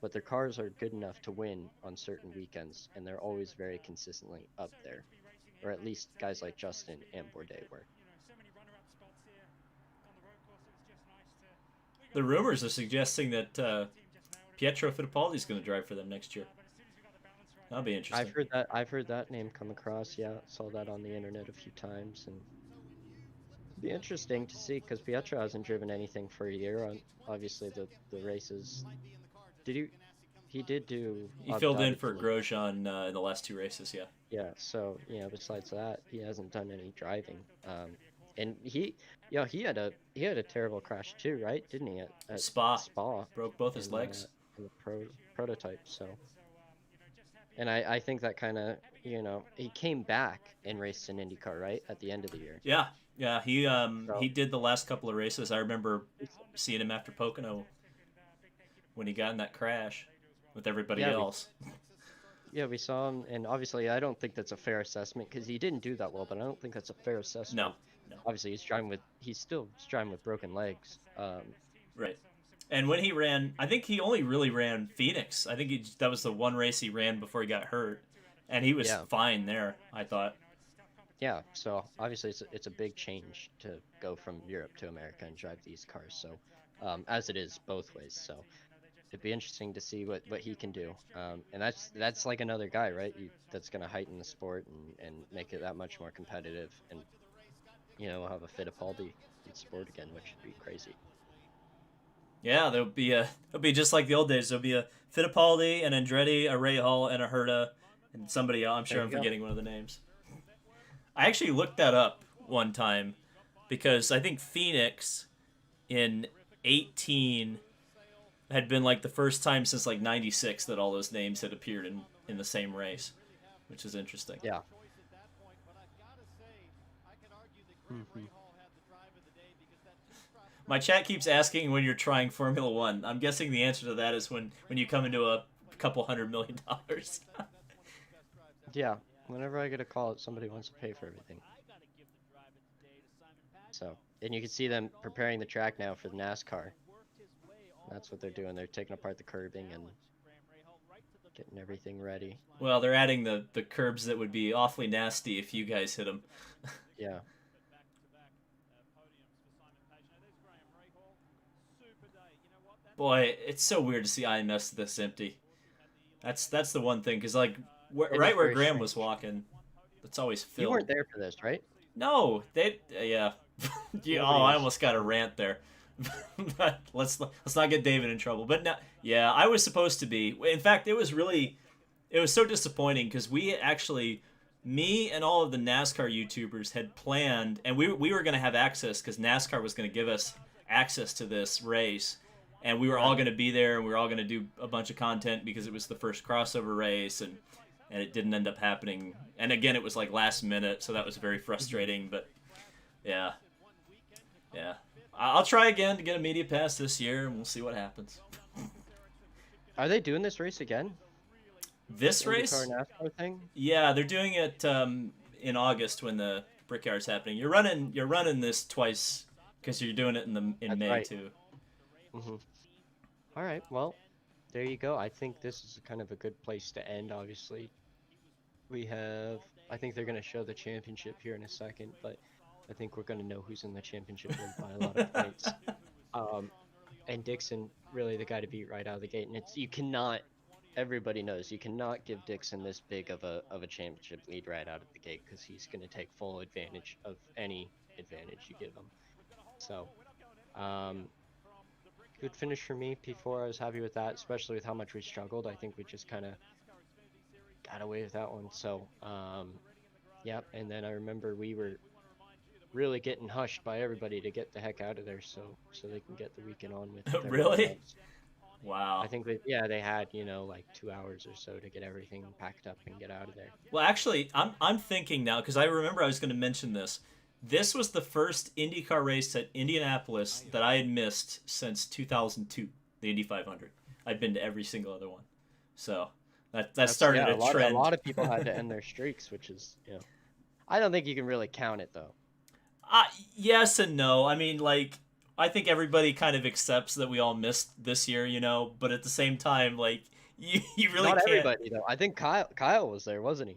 but their cars are good enough to win on certain weekends, and they're always very consistently up there, or at least guys like Justin and Bourdais were. The rumors are suggesting that Pietro Fittipaldi's going to drive for them next year. That'll be interesting. I've heard that name come across. Yeah, saw that on the internet a few times, and it'd be interesting to see because Pietro hasn't driven anything for a year on obviously the races. Did he? He did do. He Abu filled in Dhabi for for- Grosjean in the last 2 races. Yeah. Yeah, so besides that, he hasn't done any driving. And he had a terrible crash too, right? Didn't he? At Spa. Spa Broke both his in, legs. in the prototype. So, and I think that kind of he came back and raced in IndyCar right at the end of the year. Yeah. He did the last couple of races. I remember seeing him after Pocono when he got in that crash with everybody else. Yeah, we saw him, and obviously I don't think that's a fair assessment because he didn't do that well. But I don't think that's a fair assessment. No. Obviously, he's still driving with broken legs. Right. And when he ran, I think he only really ran Phoenix. I think that was the one race he ran before he got hurt, and he was fine there, I thought. Yeah, so obviously it's a big change to go from Europe to America and drive these cars. So, as it is both ways. So, it'd be interesting to see what he can do. And that's like another guy, right? That's going to heighten the sport and make it that much more competitive. And we'll have a Fittipaldi in sport again, which would be crazy. Yeah, it'll be just like the old days. There'll be a Fittipaldi, an Andretti, a Rahal, and a Herta, and somebody else. I'm sure I'm forgetting one of the names. I actually looked that up one time because I think Phoenix in 18 had been like the first time since like 96 that all those names had appeared in the same race, which is interesting. Yeah. My chat keeps asking when you're trying Formula One. I'm guessing the answer to that is when you come into a couple $100 million. Yeah. Whenever I get a call, somebody wants to pay for everything. So, and you can see them preparing the track now for the NASCAR. That's what they're doing. They're taking apart the curbing and getting everything ready. Well, they're adding the curbs that would be awfully nasty if you guys hit them. Yeah. Boy, it's so weird to see IMS this empty. That's the one thing, because like right where Graham was walking, it's always filled. You weren't there for this, right? No, yeah. I almost got a rant there. But let's not get David in trouble. But no, yeah, I was supposed to be. In fact, it was so disappointing because me and all of the NASCAR YouTubers had planned, and we were going to have access because NASCAR was going to give us access to this race, and we were all going to be there, and we were all going to do a bunch of content because it was the first crossover race, and it didn't end up happening. And again, it was like last minute, so that was very frustrating. But yeah. I'll try again to get a media pass this year, and we'll see what happens. Are they doing this race again? This race? NASCAR thing? Yeah, they're doing it in August when the Brickyard's happening. You're running this twice because you're doing it in May right. too. Mm-hmm. All right, well, there you go. I think this is kind of a good place to end. Obviously, I think they're going to show the championship here in a second, but I think we're going to know who's in the championship by a lot of points. And Dixon, really the guy to beat right out of the gate. And everybody knows, you cannot give Dixon this big of a championship lead right out of the gate because he's going to take full advantage of any advantage you give him. So, good finish for me. P4, I was happy with that, especially with how much we struggled. I think we just kind of got away with that one. So, yeah, and then I remember we were really getting hushed by everybody to get the heck out of there so they can get the weekend on with it. Really? Wow. I think they had, like 2 hours or so to get everything packed up and get out of there. Well, actually, I'm thinking now, because I remember I was going to mention this. This was the first IndyCar race at Indianapolis that I had missed since 2002, the Indy 500. I'd been to every single other one. So that started a trend. A lot of people had to end their streaks, which is, I don't think you can really count it, though. Yes and no. I mean, like, I think everybody kind of accepts that we all missed this year, you know. But at the same time, like you really Not can't. everybody though. I think Kyle was there, wasn't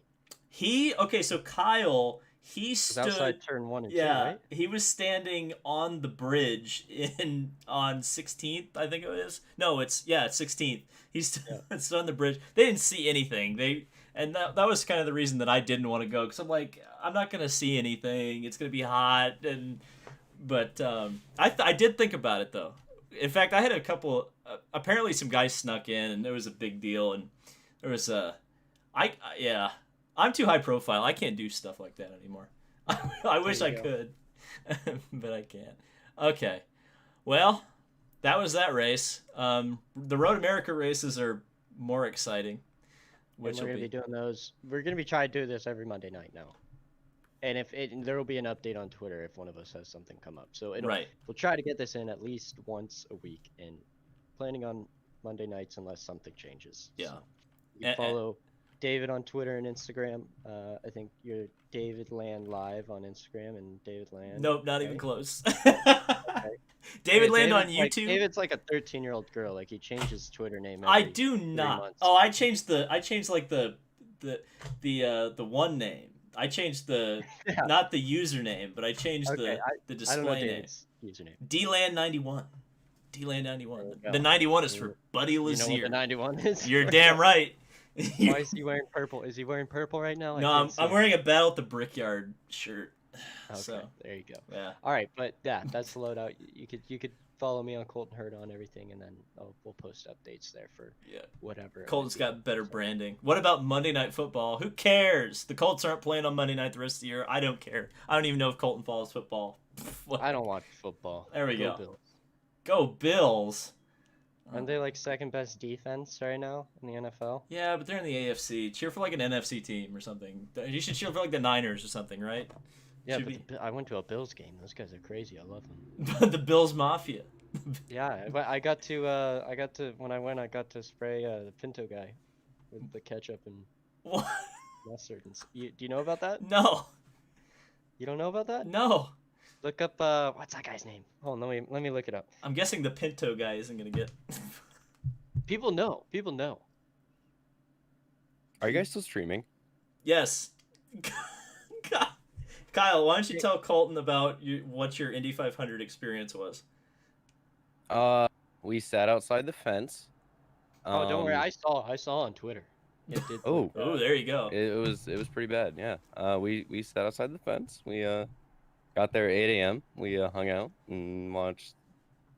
he? So Kyle, he It was outside stood. turn 1 and 2, Yeah, right? he was standing on the bridge on 16th, I think it is. No, it's 16th. He's stood on the bridge. They didn't see anything. That was kind of the reason that I didn't want to go, because I'm like, I'm not gonna see anything. It's gonna be hot, but I did think about it though. In fact, I had a couple. Apparently, some guys snuck in, and there was a big deal, and there was yeah. I'm too high profile. I can't do stuff like that anymore. I wish I could, but I can't. Okay, well, that was that race. The Road America races are more exciting. And we're gonna be doing those. We're gonna be trying to do this every Monday night now. And there will be an update on Twitter if one of us has something come up. So we'll try to get this in at least once a week, and planning on Monday nights unless something changes. Yeah. So you can follow David on Twitter and Instagram. I think you're David Land Live on Instagram and David Land. Nope, not even close. Okay. David Land on David's YouTube. David's like a 13-year-old girl. Like he changed his Twitter name. I every do 3 not. months. Oh, I changed like the one name. I changed not the username, but I changed the display I don't know name. David's username. DLand91. DLand91. The 91 is for Buddy Lazier. You know what the 91 is? You're damn right. Why is he wearing purple? Is he wearing purple right now? No, I'm wearing a Battle at the Brickyard shirt. Okay, So there you go. yeah. All right, but yeah, that's the loadout. You could follow me on Colton Herta on everything, and then we'll post updates there for whatever. Colton's got better branding. What about Monday Night Football? Who cares? The Colts aren't playing on Monday night the rest of the year. I don't care. I don't even know if Colton follows football. I don't watch football. There we go. Bills. Go Bills. Aren't they like second best defense right now in the NFL? Yeah, but they're in the AFC. Cheer for like an NFC team or something. You should cheer for like the Niners or something, right? Yeah, but I went to a Bills game. Those guys are crazy. I love them. The Bills Mafia. Yeah, I got to when I went, I got to spray the Pinto guy with the ketchup and What? mustard. Do you know about that? No. You don't know about that? No. Look up what's that guy's name? Hold on, let me look it up. I'm guessing the Pinto guy isn't gonna get. People know. People know. Are you guys still streaming? Yes. Kyle, why don't you tell Colton about what your Indy 500 experience was? We sat outside the fence. Oh, don't worry. I saw on Twitter. It did. Oh, there you go. it was pretty bad. Yeah. We sat outside the fence. We got there at 8 a.m. We hung out and watched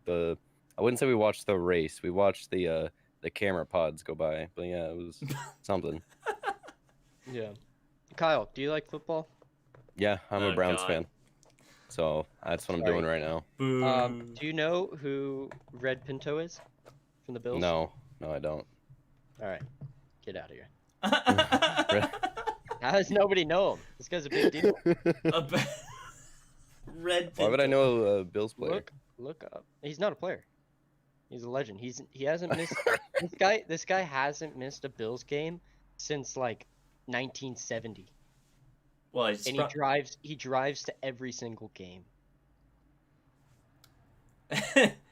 I wouldn't say we watched the race. We watched the camera pods go by. But yeah, it was something. Yeah. Kyle, do you like football? Yeah, I'm a Browns God. fan. So that's what I'm doing right now. Boo. Do you know who Red Pinto is from the Bills? No, I don't. All right, get out of here. How does nobody know him? This guy's a big deal. Red Pinto. Why would I know a Bills player? Look up. He's not a player. He's a legend. He hasn't missed. This guy hasn't missed a Bills game since like 1970. Well, And he drives to every single game.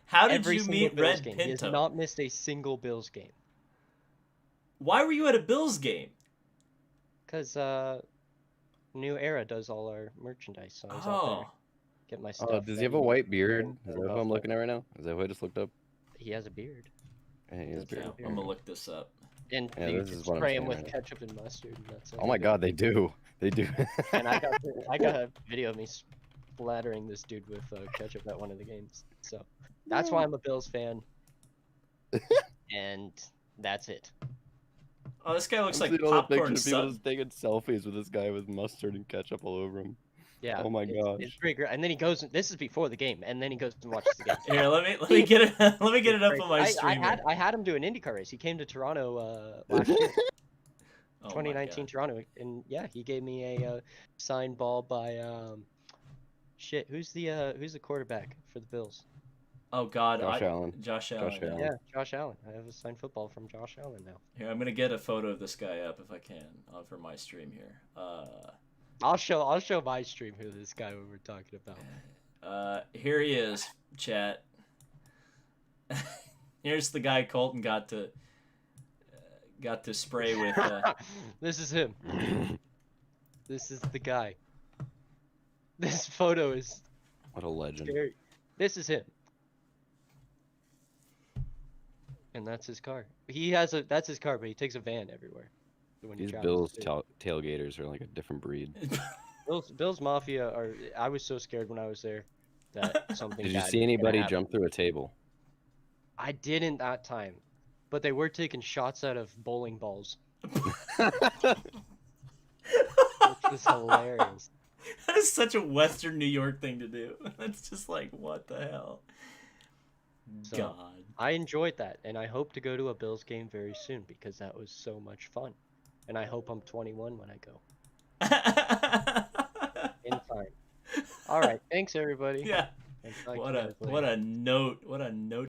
How did Every you single meet Bills Red game. Pinto? He has not missed a single Bills game. Why were you at a Bills game? Cause New Era does all our merchandise, so I was out there. Get my stuff. Oh, does he have a ready. white beard? Is that what I'm looking at right now? Is that what I just looked up? He has a beard. Yeah, he has a beard. I'm gonna look this up. And Yeah, you this can is what I'm spray him saying with right now. ketchup and mustard. And that's it. Oh my God, they do. They do. And I got a video of me splattering this dude with ketchup at one of the games. So that's why I'm a Bills fan. And that's it. Oh, this guy looks I'm like seeing all the popcorn pictures of people Sutton. just taking selfies with this guy with mustard and ketchup all over him. Yeah. Oh my It's gosh. pretty great. And then he goes. This is before the game, and then he goes and watches the game. Here, let me get it. Let me get it up on my I stream. had him do an IndyCar race. He came to Toronto last year, Oh my 2019 God. Toronto, and yeah, he gave me a signed ball by shit. Who's the quarterback for the Bills? Oh God, Josh Allen. Josh Allen. Josh Allen. Yeah, Josh Allen. I have a signed football from Josh Allen now. Here, I'm gonna get a photo of this guy up if I can for my stream here. I'll show my stream who this guy we were talking about. Here he is, chat. Here's the guy Colton got to spray with. This is him. This is the guy. This photo is What a legend. scary. This is him. And that's his car. That's his car, but he takes a van everywhere. So when he These travels Bills too. tailgaters are like a different breed. Bill's Mafia are. I was so scared when I was there that something. Did you bad see was gonna anybody happen. jump through a table? I didn't that time, but they were taking shots out of bowling balls, which was hilarious. That is such a Western New York thing to do. That's just like, what the hell? So, God. I enjoyed that, and I hope to go to a Bills game very soon because that was so much fun. And I hope I'm 21 when I go. In time. All right, thanks everybody. Yeah. And talk to you What guys later. a note. What a note